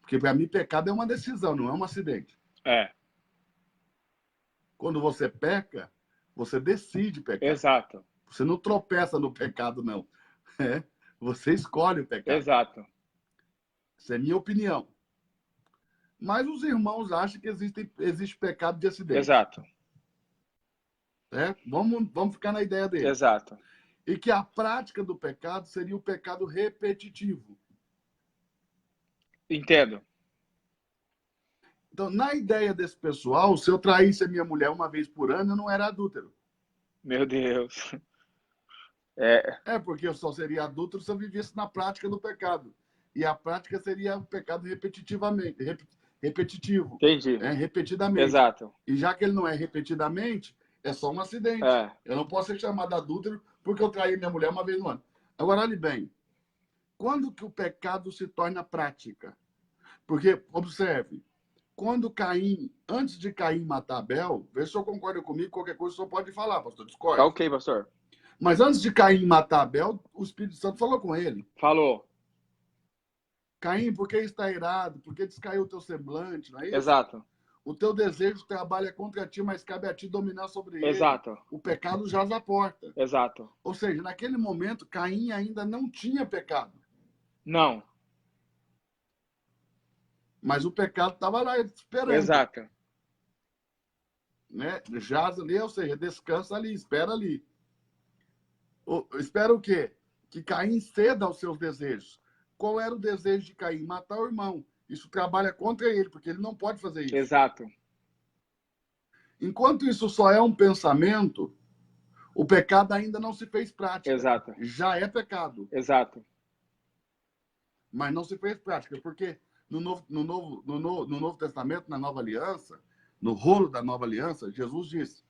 Porque para mim pecado é uma decisão, não é um acidente. Quando você peca, você decide pecar. Exato. Você não tropeça no pecado, não. Você escolhe o pecado. Exato. Essa é a minha opinião. Mas os irmãos acham que existe pecado de acidente. Exato. Certo? Vamos ficar na ideia deles. Exato. E que a prática do pecado seria o pecado repetitivo. Entendo. Então, na ideia desse pessoal, se eu traísse a minha mulher uma vez por ano, eu não era adúltero. Meu Deus. Porque eu só seria adúltero se eu vivesse na prática do pecado. E a prática seria o pecado repetitivo. Entendi. Repetidamente. Exato. E já que ele não é repetidamente, é só um acidente. Eu não posso ser chamado adúltero porque eu traí minha mulher uma vez no ano. Agora, olhe bem. Quando que o pecado se torna prática? Porque, observe, quando Caim, antes de Caim matar Abel, vê se o senhor concorda comigo, qualquer coisa o senhor pode falar, pastor, discorda. Tá ok, pastor. Mas antes de Caim matar Abel, o Espírito Santo falou com ele. Falou. Caim, por que está irado? Por que descaiu o teu semblante? Não é isso? Exato. O teu desejo trabalha contra ti, mas cabe a ti dominar sobre ele. Exato. O pecado jaz à porta. Exato. Ou seja, naquele momento, Caim ainda não tinha pecado. Não. Mas o pecado estava lá esperando. Exato. Né? Jaz ali, ou seja, descansa ali, espera ali. Espera o quê? Que Caim ceda aos seus desejos. Qual era o desejo de Caim? Matar o irmão. Isso trabalha contra ele, porque ele não pode fazer isso. Exato. Enquanto isso só é um pensamento, o pecado ainda não se fez prática. Exato. Já é pecado. Exato. Mas não se fez prática, porque no Novo Testamento, na Nova Aliança, no rolo da Nova Aliança, Jesus disse: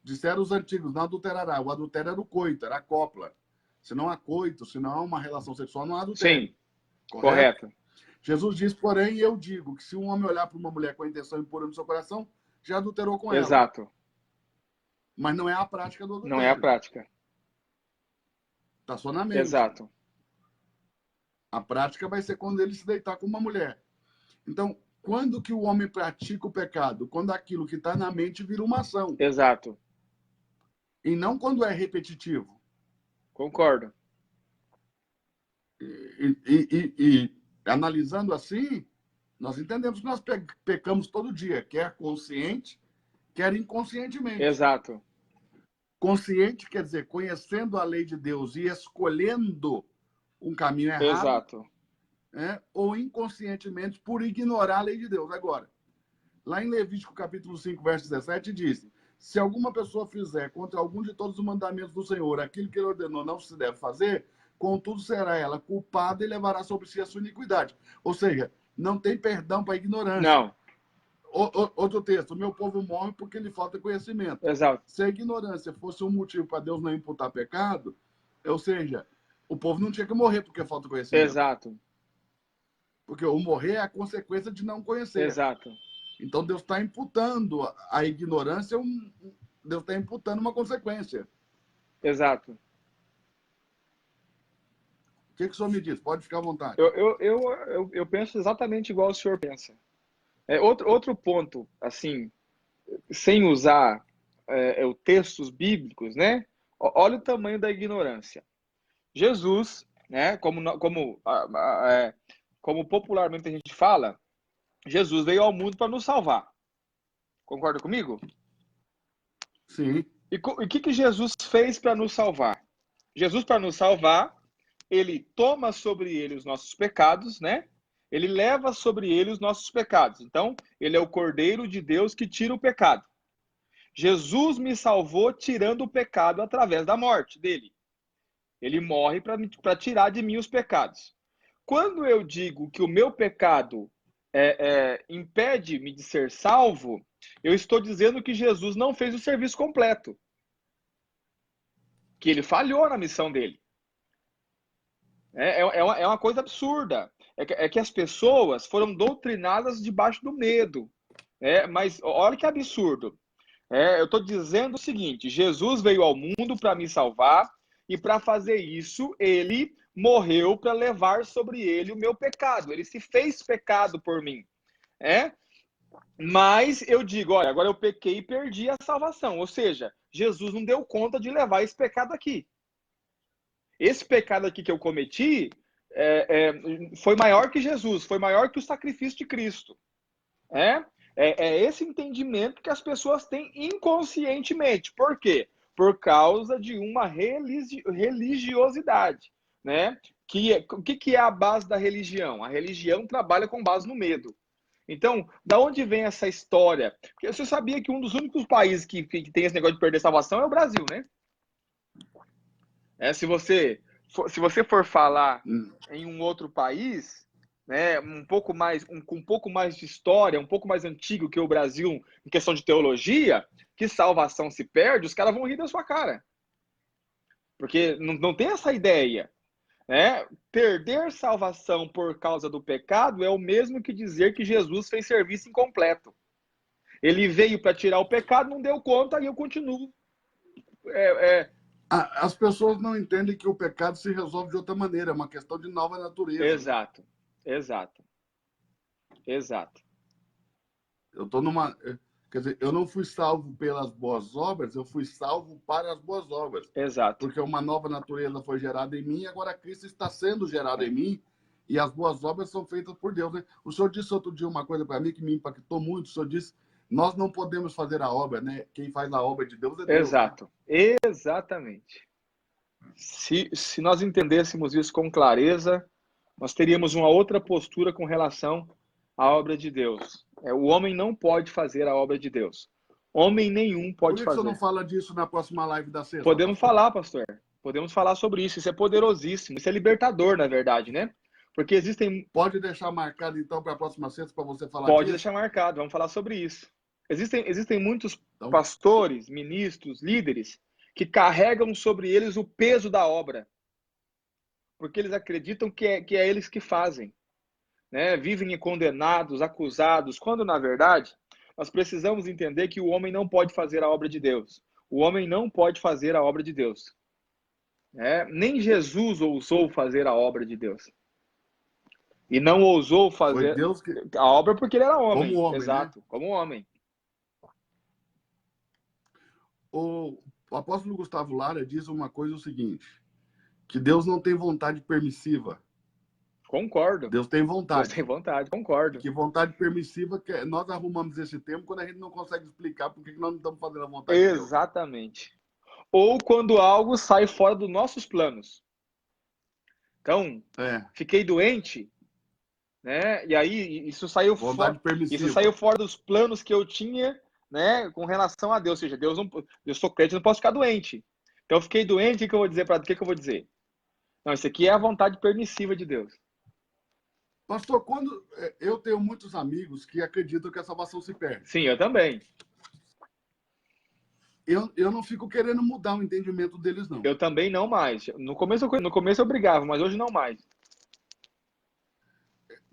disseram os antigos, não adulterará. O adultério era o coito, era a cópula. Se não há coito, se não há uma relação sexual, não há adultério. Sim, correto. Jesus diz, porém, eu digo que se um homem olhar para uma mulher com a intenção impura no seu coração, já adulterou com ela. Exato. Mas não é a prática do adultério. Não é a prática. Está só na mente. Exato. A prática vai ser quando ele se deitar com uma mulher. Então, quando que o homem pratica o pecado? Quando aquilo que está na mente vira uma ação. Exato. E não quando é repetitivo. Concordo. E analisando assim, nós entendemos que nós pecamos todo dia, quer consciente, quer inconscientemente. Exato. Consciente quer dizer conhecendo a lei de Deus e escolhendo um caminho errado. Exato. Ou inconscientemente por ignorar a lei de Deus. Agora, lá em Levítico capítulo 5, verso 17, diz: se alguma pessoa fizer contra algum de todos os mandamentos do Senhor aquilo que ele ordenou não se deve fazer, contudo será ela culpada e levará sobre si a sua iniquidade. Ou seja, não tem perdão para ignorância. Não. Outro texto: o meu povo morre porque lhe falta conhecimento. Exato. Se a ignorância fosse um motivo para Deus não imputar pecado, ou seja, o povo não tinha que morrer porque falta conhecimento. Exato. Porque o morrer é a consequência de não conhecer. Exato. Então Deus está imputando a ignorância, Deus está imputando uma consequência. Exato. O que o senhor me diz? Pode ficar à vontade. Eu penso exatamente igual o senhor pensa. Outro ponto, assim, sem usar os textos bíblicos, né? Olha o tamanho da ignorância. Jesus, né? Como popularmente a gente fala, Jesus veio ao mundo para nos salvar. Concorda comigo? Sim. E o que Jesus fez para nos salvar? Jesus, para nos salvar, ele toma sobre ele os nossos pecados, né? Ele leva sobre ele os nossos pecados. Então, ele é o Cordeiro de Deus que tira o pecado. Jesus me salvou tirando o pecado através da morte dele. Ele morre para tirar de mim os pecados. Quando eu digo que o meu pecado impede-me de ser salvo, eu estou dizendo que Jesus não fez o serviço completo. Que ele falhou na missão dele. É uma coisa absurda. É que as pessoas foram doutrinadas debaixo do medo. Mas olha que absurdo. Eu estou dizendo o seguinte: Jesus veio ao mundo para me salvar, e para fazer isso, ele morreu para levar sobre ele o meu pecado. Ele se fez pecado por mim. Mas eu digo, olha, agora eu pequei e perdi a salvação. Ou seja, Jesus não deu conta de levar esse pecado aqui. Esse pecado aqui que eu cometi foi maior que Jesus, foi maior que o sacrifício de Cristo. É esse entendimento que as pessoas têm inconscientemente. Por quê? Por causa de uma religiosidade, né? O que é a base da religião? A religião trabalha com base no medo. Então, da onde vem essa história? Porque você sabia que um dos únicos países que tem esse negócio de perder salvação é o Brasil, né? Se você for falar em um outro país, né, com um pouco mais de história, um pouco mais antigo que o Brasil, em questão de teologia, que salvação se perde, os caras vão rir da sua cara. Porque não tem essa ideia. Né? Perder salvação por causa do pecado é o mesmo que dizer que Jesus fez serviço incompleto. Ele veio para tirar o pecado, não deu conta e eu continuo. As pessoas não entendem que o pecado se resolve de outra maneira, é uma questão de nova natureza. Exato. Eu tô numa... Quer dizer, eu não fui salvo pelas boas obras, eu fui salvo para as boas obras. Exato. Porque uma nova natureza foi gerada em mim e agora Cristo está sendo gerado em mim e as boas obras são feitas por Deus. Né? O senhor disse outro dia uma coisa para mim que me impactou muito. O senhor disse, nós não podemos fazer a obra, né? Quem faz a obra de Deus é Deus. Exato. Né? Exatamente. Se nós entendêssemos isso com clareza, nós teríamos uma outra postura com relação à obra de Deus. O homem não pode fazer a obra de Deus. Homem nenhum pode fazer. Por que você não fala disso na próxima live da sexta? Podemos falar, pastor. Podemos falar sobre isso. Isso é poderosíssimo. Isso é libertador, na verdade, né? Porque existem... Pode deixar marcado, então, para a próxima sexta, para você falar Pode disso? deixar marcado. Vamos falar sobre isso. Existem muitos pastores, ministros, líderes, que carregam sobre eles o peso da obra. Porque eles acreditam que é eles que fazem. Né? Vivem condenados, acusados, quando, na verdade, nós precisamos entender que o homem não pode fazer a obra de Deus. O homem não pode fazer a obra de Deus. Nem Jesus ousou fazer a obra de Deus. E não ousou fazer a obra porque ele era homem. Como homem, exato, né? como homem. O apóstolo Gustavo Lara diz uma coisa, o seguinte, que Deus não tem vontade permissiva. Concordo. Deus tem vontade. Deus tem vontade, concordo. Que vontade permissiva, que nós arrumamos esse termo quando a gente não consegue explicar por que nós não estamos fazendo a vontade de Deus. Exatamente. Ou quando algo sai fora dos nossos planos. Então, fiquei doente, né? E aí isso saiu fora dos planos que eu tinha, né, com relação a Deus. Ou seja, eu sou crente, não posso ficar doente. Então eu fiquei doente, o que eu vou dizer para o que eu vou dizer? Não, isso aqui é a vontade permissiva de Deus. Pastor, eu tenho muitos amigos que acreditam que a salvação se perde. Sim, eu também. Eu não fico querendo mudar o entendimento deles, não. Eu também não mais. No começo eu brigava, mas hoje não mais.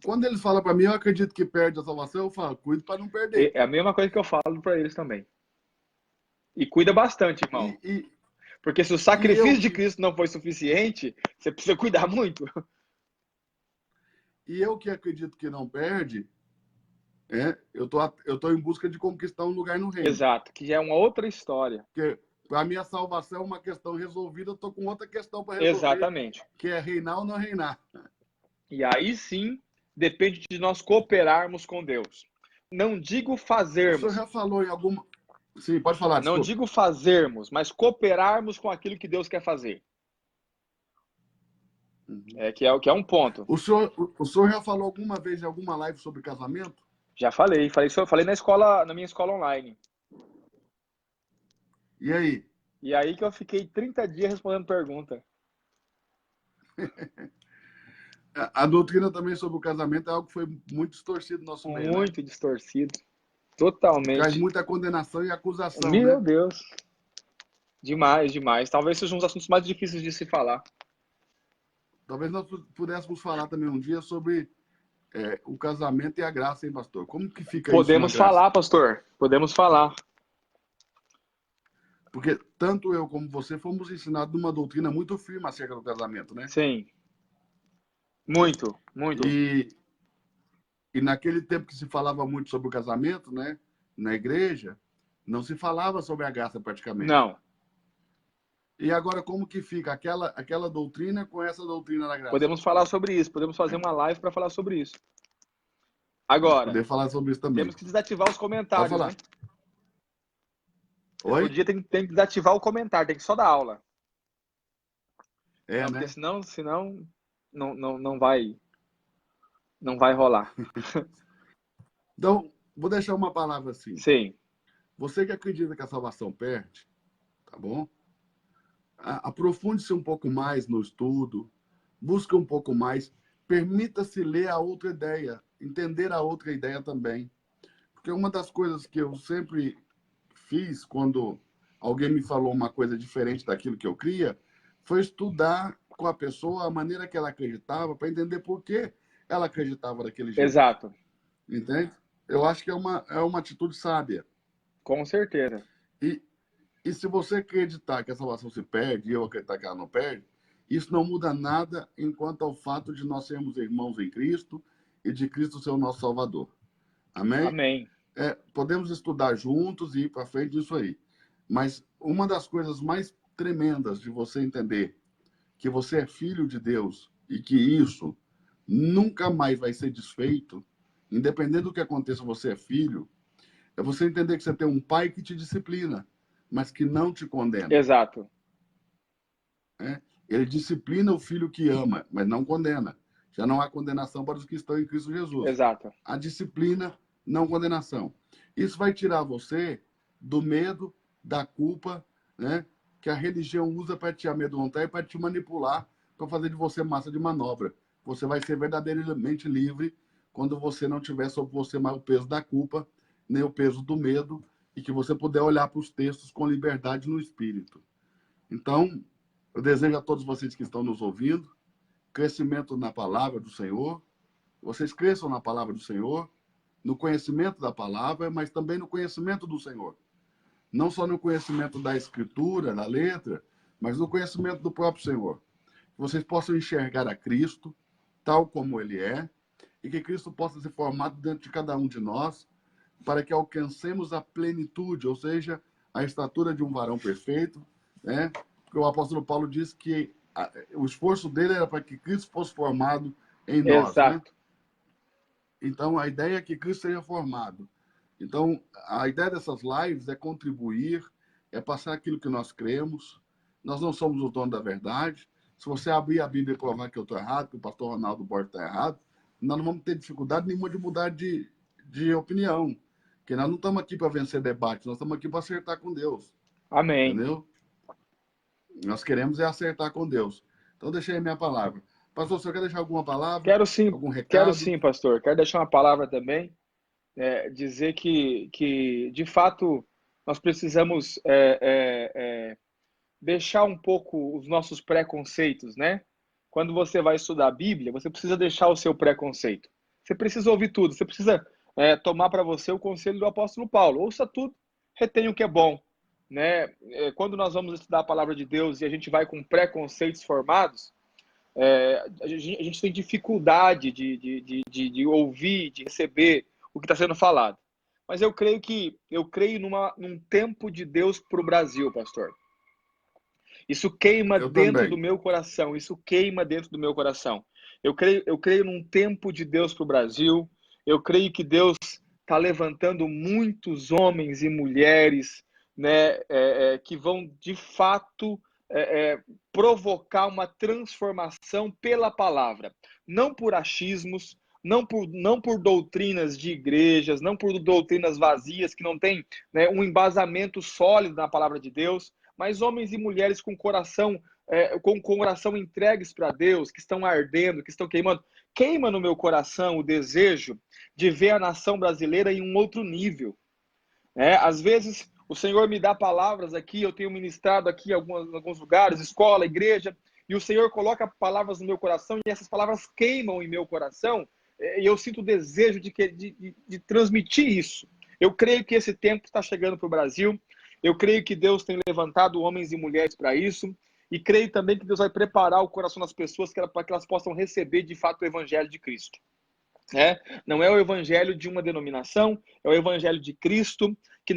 Quando eles falam para mim, eu acredito que perde a salvação, eu falo, cuide para não perder. É a mesma coisa que eu falo para eles também. E cuida bastante, irmão. Porque se o sacrifício de Cristo não foi suficiente, você precisa cuidar muito. E eu que acredito que não perde, eu tô em busca de conquistar um lugar no reino. Exato, que já é uma outra história. Porque para mim a salvação é uma questão resolvida, eu tô com outra questão para resolver. Exatamente. Que é reinar ou não reinar. E aí sim, depende de nós cooperarmos com Deus. Não digo fazermos. O senhor já falou em alguma... Sim, pode falar. Não digo fazermos, mas cooperarmos com aquilo que Deus quer fazer. Que é um ponto. O senhor já falou alguma vez em alguma live sobre casamento? Já falei na minha escola online. E aí? E aí que eu fiquei 30 dias respondendo pergunta. A doutrina também sobre o casamento é algo que foi muito distorcido no nosso meio. Muito distorcido. Totalmente. Traz muita condenação e acusação. Meu Deus. Demais, demais. Talvez sejam um dos assuntos mais difíceis de se falar. Talvez nós pudéssemos falar também um dia sobre o casamento e a graça, hein, pastor? Como que fica isso? Podemos falar, pastor. Podemos falar. Porque tanto eu como você fomos ensinados numa doutrina muito firme acerca do casamento, né? Sim. Muito, muito. E naquele tempo que se falava muito sobre o casamento, né? Na igreja, não se falava sobre a graça praticamente. Não. E agora como que fica aquela doutrina com essa doutrina da graça? Podemos falar sobre isso. Podemos fazer uma live para falar sobre isso. Agora, poder falar sobre isso também. temos que desativar os Pode comentários, falar. né? Oi? No dia tem que desativar o comentário, tem que só dar aula. É, Não, porque né? senão não vai rolar. Então, vou deixar uma palavra assim. Sim, Você que acredita que a salvação perde, tá bom? Aprofunde-se um pouco mais no estudo, busque um pouco mais, permita-se ler a outra ideia, entender a outra ideia também. Porque uma das coisas que eu sempre fiz quando alguém me falou uma coisa diferente daquilo que eu cria, foi estudar com a pessoa a maneira que ela acreditava para entender por que ela acreditava daquele jeito. exato. Entende? Eu acho que é uma atitude sábia. Com certeza. E, e se você acreditar que a salvação se perde, e eu acreditar que ela não perde, isso não muda nada enquanto ao fato de nós sermos irmãos em Cristo e de Cristo ser o nosso Salvador. Amém? Amém. Podemos estudar juntos e ir para frente nisso aí. Mas uma das coisas mais tremendas de você entender que você é filho de Deus e que isso nunca mais vai ser desfeito, independente do que aconteça, você é filho, é você entender que você tem um pai que te disciplina, mas que não te condena. Exato. Né? Ele disciplina o filho que ama, mas não condena. Já não há condenação para os que estão em Cristo Jesus. Exato. A disciplina, não condenação. Isso vai tirar você do medo, da culpa, né? Que a religião usa para te amedrontar e para te manipular, para fazer de você massa de manobra. Você vai ser verdadeiramente livre quando você não tiver sobre você mais o peso da culpa, nem o peso do medo, e que você puder olhar para os textos com liberdade no espírito. Então, eu desejo a todos vocês que estão nos ouvindo crescimento na palavra do Senhor. Vocês cresçam na palavra do Senhor, no conhecimento da palavra, mas também no conhecimento do Senhor. Não só no conhecimento da Escritura, da letra, mas no conhecimento do próprio Senhor. Que vocês possam enxergar a Cristo tal como Ele é e que Cristo possa ser formado dentro de cada um de nós para que alcancemos a plenitude, ou seja, a estatura de um varão perfeito, né? Porque o apóstolo Paulo diz que o esforço dele era para que Cristo fosse formado em nós, né? Exato. Então, a ideia é que Cristo seja formado. Então, a ideia dessas lives é contribuir, é passar aquilo que nós cremos. Nós não somos o dono da verdade. Se você abrir a Bíblia e provar que eu estou errado, que o pastor Ronaldo Borges está errado, nós não vamos ter dificuldade nenhuma de mudar de opinião. Porque nós não estamos aqui para vencer debate, nós estamos aqui para acertar com Deus. Amém. Entendeu? Nós queremos é acertar com Deus. Então, deixei a minha palavra. Pastor, o senhor quer deixar alguma palavra? Quero sim, Algum recado? pastor. Quero deixar uma palavra também, dizer que, de fato, nós precisamos deixar um pouco os nossos preconceitos, né? Quando você vai estudar a Bíblia, você precisa deixar o seu preconceito. Você precisa ouvir tudo, você precisa tomar para você o conselho do apóstolo Paulo. Ouça tudo, retenha o que é bom. Né? Quando nós vamos estudar a palavra de Deus e a gente vai com preconceitos formados, a gente tem dificuldade de ouvir, de receber o que está sendo falado. Mas eu creio num tempo de Deus para o Brasil, pastor. Isso queima Eu dentro também. do meu coração. Isso queima dentro do meu coração. Eu creio num tempo de Deus para o Brasil. Eu creio que Deus está levantando muitos homens e mulheres, né, que vão de fato provocar uma transformação pela palavra, não por achismos, não por doutrinas de igrejas, não por doutrinas vazias que não têm, né, um embasamento sólido na palavra de Deus, mas homens e mulheres com coração entregues para Deus, que estão ardendo, que estão queimando. Queima no meu coração o desejo de ver a nação brasileira em um outro nível. Às vezes, o Senhor me dá palavras aqui, eu tenho ministrado aqui em alguns lugares, escola, igreja, e o Senhor coloca palavras no meu coração, e essas palavras queimam em meu coração, e eu sinto o desejo de transmitir isso. Eu creio que esse tempo está chegando para o Brasil, eu creio que Deus tem levantado homens e mulheres para isso, e creio também que Deus vai preparar o coração das pessoas para que elas possam receber de fato o Evangelho de Cristo. Não é o evangelho de uma denominação, é o evangelho de Cristo que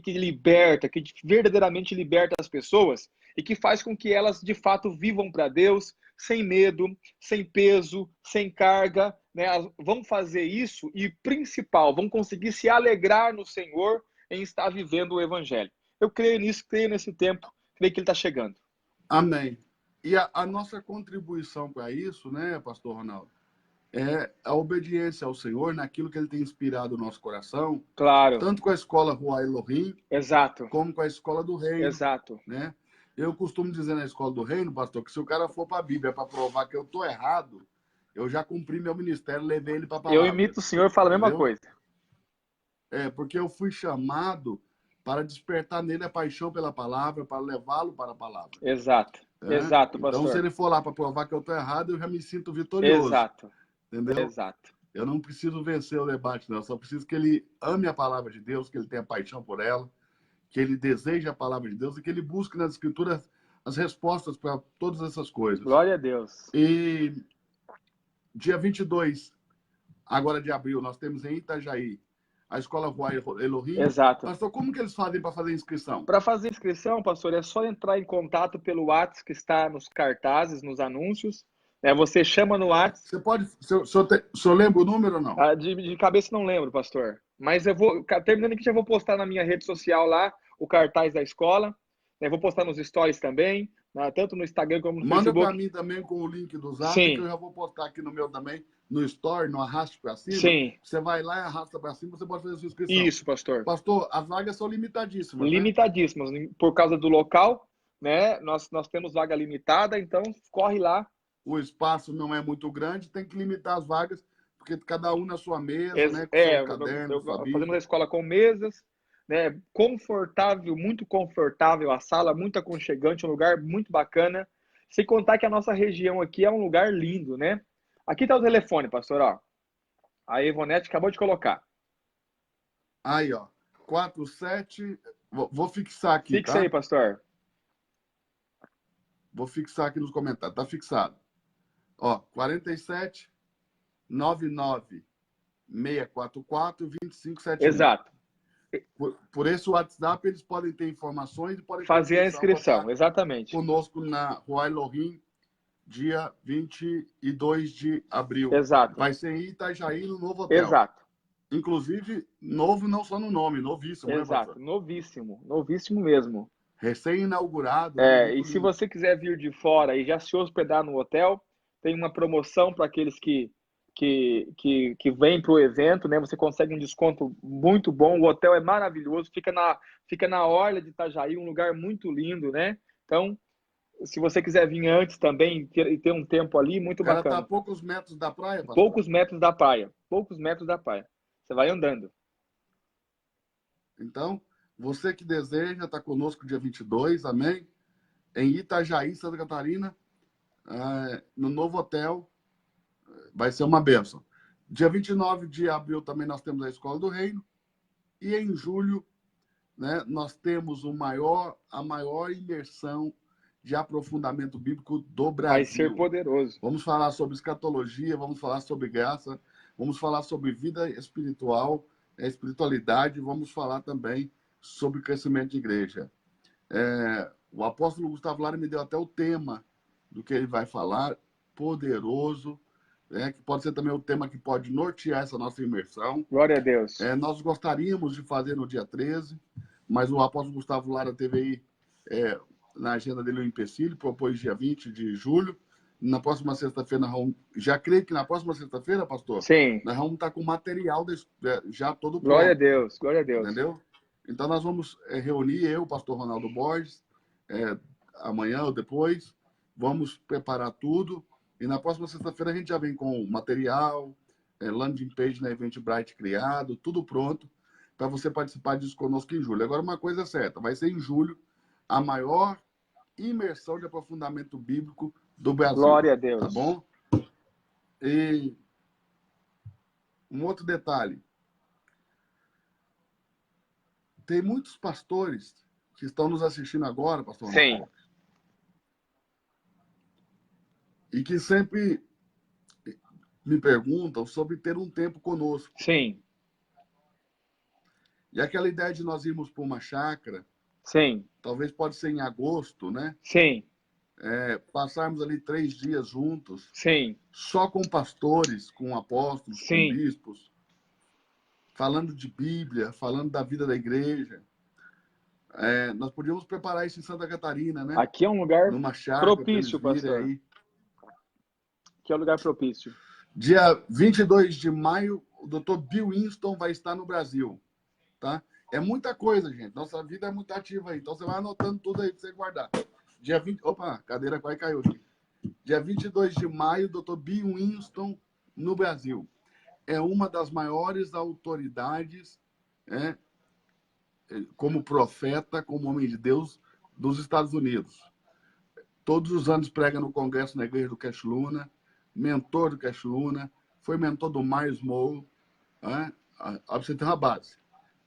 liberta, que verdadeiramente liberta as pessoas e que faz com que elas de fato vivam para Deus sem medo, sem peso, sem carga, né, vão fazer isso e, principal, vão conseguir se alegrar no Senhor em estar vivendo o Evangelho. Eu creio nisso, creio nesse tempo, creio que ele está chegando. Amém. E a nossa contribuição para isso, né, pastor Ronaldo, é a obediência ao Senhor naquilo que ele tem inspirado o nosso coração, Claro, tanto com a escola Rua Elohim, exato, como com a escola do Reino, exato. né? Eu costumo dizer na escola do Reino, pastor, que se o cara for para a Bíblia para provar que eu estou errado, eu já cumpri meu ministério, levei ele para a Eu palavra. imito o senhor e falo a mesma Entendeu? coisa. Porque eu fui chamado para despertar nele a paixão pela palavra, para levá-lo para a palavra. Exato, Né? exato, Então, se pastor. ele for lá para provar que eu estou errado, eu já me sinto vitorioso. Exato, Entendeu? exato. Eu não preciso vencer o debate, não. Eu só preciso que ele ame a palavra de Deus, que ele tenha paixão por ela, que ele deseje a palavra de Deus e que ele busque nas Escrituras as respostas para todas essas coisas. Glória a Deus. E dia 22, agora de abril, nós temos em Itajaí a Escola Rua Elohim. Exato. Pastor, como que eles fazem para fazer inscrição? Para fazer inscrição, pastor, é só entrar em contato pelo WhatsApp que está nos cartazes, nos anúncios. Você chama no WhatsApp. Você pode. O senhor lembra o número ou não? De cabeça não lembro, pastor. Mas eu vou, terminando aqui, já vou postar na minha rede social lá o cartaz da escola. Vou postar nos stories também, tanto no Instagram como no Manda Facebook. para mim também com o link do Zap, Sim. que eu já vou postar aqui no meu também, no Story, no Arraste para Cima. Sim. Você vai lá e arrasta para cima, você pode fazer a sua inscrição. Isso, pastor. Pastor, as vagas são limitadíssimas. Limitadíssimas. Né? Por causa do local, né? Nós temos vaga limitada, então corre lá. O espaço não é muito grande, tem que limitar as vagas, porque cada um na sua mesa, né? Com seu caderno, fazemos a escola com mesas, né? Confortável, muito confortável a sala, muito aconchegante, um lugar muito bacana. Sem contar que a nossa região aqui é um lugar lindo, né? Aqui está o telefone, pastor, ó. A Ivonete acabou de colocar. Aí, ó. 47. Vou fixar aqui. Fixa aí, pastor. Vou fixar aqui nos comentários. Tá fixado. Ó, 47 99 644 2571. Exato. Por esse WhatsApp, eles podem ter informações e podem fazer a inscrição, exatamente. Conosco na Rua Elohim, dia 22 de abril. Exato. Vai ser em Itajaí, no novo hotel. Exato. Inclusive, novo não só no nome, novíssimo. Exato, né, novíssimo. Novíssimo mesmo. Recém-inaugurado. E se você quiser vir de fora e já se hospedar no hotel, tem uma promoção para aqueles que vêm para o evento, né? Você consegue um desconto muito bom. O hotel é maravilhoso, fica na orla de Itajaí, um lugar muito lindo, né? Então, se você quiser vir antes também e ter um tempo ali, muito bacana. Ela está a poucos metros da praia, pastor? Poucos metros da praia. Poucos metros da praia. Você vai andando. Então, você que deseja estar conosco dia 22, amém? Em Itajaí, Santa Catarina, no novo hotel, vai ser uma bênção. Dia 29 de abril também nós temos a Escola do Reino. E em julho, né, nós temos a maior imersão de aprofundamento bíblico do Brasil. Vai ser poderoso. Vamos falar sobre escatologia, vamos falar sobre graça, vamos falar sobre vida espiritual, espiritualidade, vamos falar também sobre crescimento de igreja. O apóstolo Gustavo Lara me deu até o tema do que ele vai falar, poderoso, que pode ser também o tema que pode nortear essa nossa imersão. Glória a Deus. Nós gostaríamos de fazer no dia 13, mas o apóstolo Gustavo Lara teve aí na agenda dele um empecilho, propôs dia 20 de julho. Na próxima sexta-feira, já creio que na próxima sexta-feira, pastor? Sim. Nós vamos estar com o material já todo pronto. Glória a Deus, glória a Deus. Entendeu? Então nós vamos reunir eu, o pastor Ronaldo Borges, amanhã ou depois, vamos preparar tudo. E na próxima sexta-feira a gente já vem com material, landing page na Eventbrite criado, tudo pronto, para você participar disso conosco em julho. Agora, uma coisa é certa, vai ser em julho a maior imersão de aprofundamento bíblico do Brasil. Glória a Deus. Tá bom? E um outro detalhe. Tem muitos pastores que estão nos assistindo agora, pastor Ronaldo. Sim. E que sempre me perguntam sobre ter um tempo conosco. Sim. E aquela ideia de nós irmos para uma chácara, sim, talvez pode ser em agosto, né? Sim. passarmos ali 3 dias juntos, Sim, só com pastores, com apóstolos, com sim. bispos, falando de Bíblia, falando da vida da igreja. Nós podíamos preparar isso em Santa Catarina, né? Aqui é um lugar Numa chácara para eles propício, virem pastor. aí. Aqui é um lugar propício. Dia 22 de maio, o Dr. Bill Winston vai estar no Brasil, tá? É muita coisa, gente. Nossa vida é muito ativa aí. Então, você vai anotando tudo aí para você guardar. Dia 20... Opa, a cadeira quase caiu aqui. Dia 22 de maio, Dr. Bill Winston no Brasil. É uma das maiores autoridades, como profeta, como homem de Deus, dos Estados Unidos. Todos os anos prega no congresso na igreja do Cash Luna, mentor do Cash Luna, foi mentor do Myers Moe, para você ter uma base.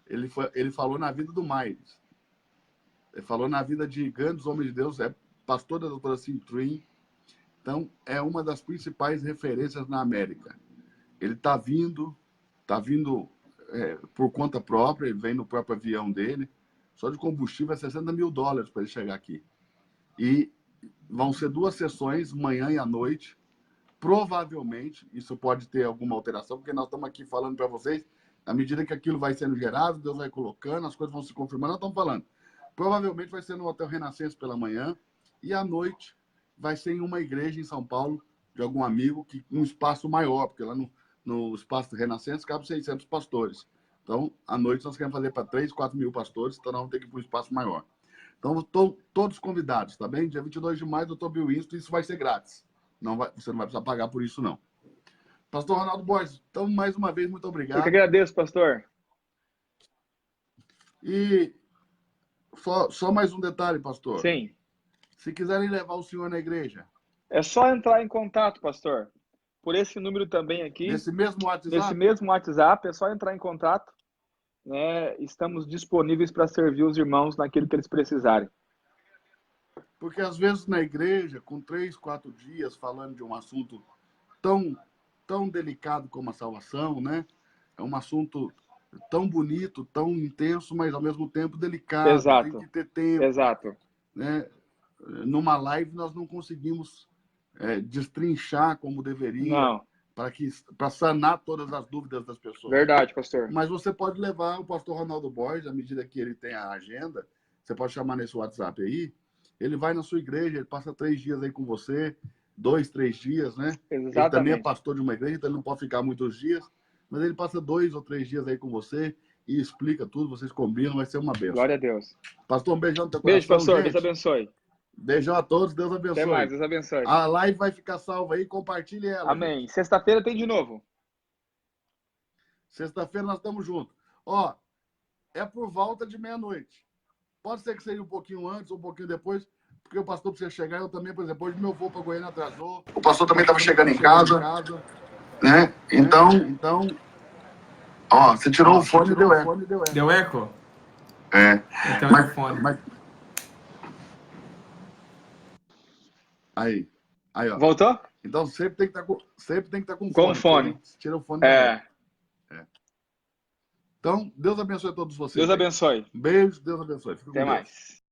Ele falou na vida do Myers, ele falou na vida de grandes homens de Deus, é pastor da doutora Cintrim, então é uma das principais referências na América. Ele está vindo por conta própria, ele vem no próprio avião dele, só de combustível é $60 mil para ele chegar aqui. E vão ser 2 sessões, manhã e à noite. Provavelmente, isso pode ter alguma alteração, porque nós estamos aqui falando para vocês, à medida que aquilo vai sendo gerado, Deus vai colocando, as coisas vão se confirmando, nós estamos falando. Provavelmente vai ser no Hotel Renascença pela manhã, e à noite vai ser em uma igreja em São Paulo, de algum amigo, um espaço maior, porque lá no espaço do Renascença cabe 600 pastores. Então, à noite nós queremos fazer para 3, 4 mil pastores, então nós vamos ter que ir para um espaço maior. Então, todos convidados, tá bem? Dia 22 de maio, Dr. Bill Winston, isso vai ser grátis. Você não vai precisar pagar por isso, não. Pastor Ronaldo Borges, então, mais uma vez, muito obrigado. Eu que agradeço, pastor. E só mais um detalhe, pastor. Sim. Se quiserem levar o senhor na igreja... É só entrar em contato, pastor. Por esse número também aqui. Nesse mesmo WhatsApp? Nesse mesmo WhatsApp, é só entrar em contato. Né? Estamos disponíveis para servir os irmãos naquilo que eles precisarem. Porque às vezes na igreja, com 3, 4 dias falando de um assunto tão delicado como a salvação, né? É um assunto tão bonito, tão intenso, mas ao mesmo tempo delicado. Exato. Tem que ter tempo. Exato. Né? Numa live nós não conseguimos destrinchar como deveria, para sanar todas as dúvidas das pessoas. Verdade, pastor. Mas você pode levar o pastor Ronaldo Borges, à medida que ele tem a agenda, você pode chamar nesse WhatsApp aí, ele vai na sua igreja, ele passa 3 dias aí com você, 2, 3 dias, né? Exatamente. Ele também é pastor de uma igreja, então ele não pode ficar muitos dias, mas ele passa 2 ou 3 dias aí com você e explica tudo, vocês combinam, vai ser uma bênção. Glória a Deus. Pastor, um beijão no teu coração. Beijo, pastor. Gente. Deus abençoe. Beijão a todos, Deus abençoe. Até mais, Deus abençoe. A live vai ficar salva aí, compartilhe ela. Amém. Sexta-feira tem de novo. Sexta-feira nós estamos juntos. Ó, é por volta de meia-noite. Pode ser que seja um pouquinho antes ou um pouquinho depois, porque o pastor precisa chegar. Eu também, por exemplo, hoje meu voo para Goiânia atrasou. O pastor também estava chegando em casa. Né? Então, ó, você tirou o fone e deu eco. Deu eco? É. Então é o fone. Aí, ó. Voltou? Então sempre tem que estar com fone. Fone. Tira o fone. Então, Deus abençoe a todos vocês. Deus abençoe. Beijo, Deus abençoe. Até mais.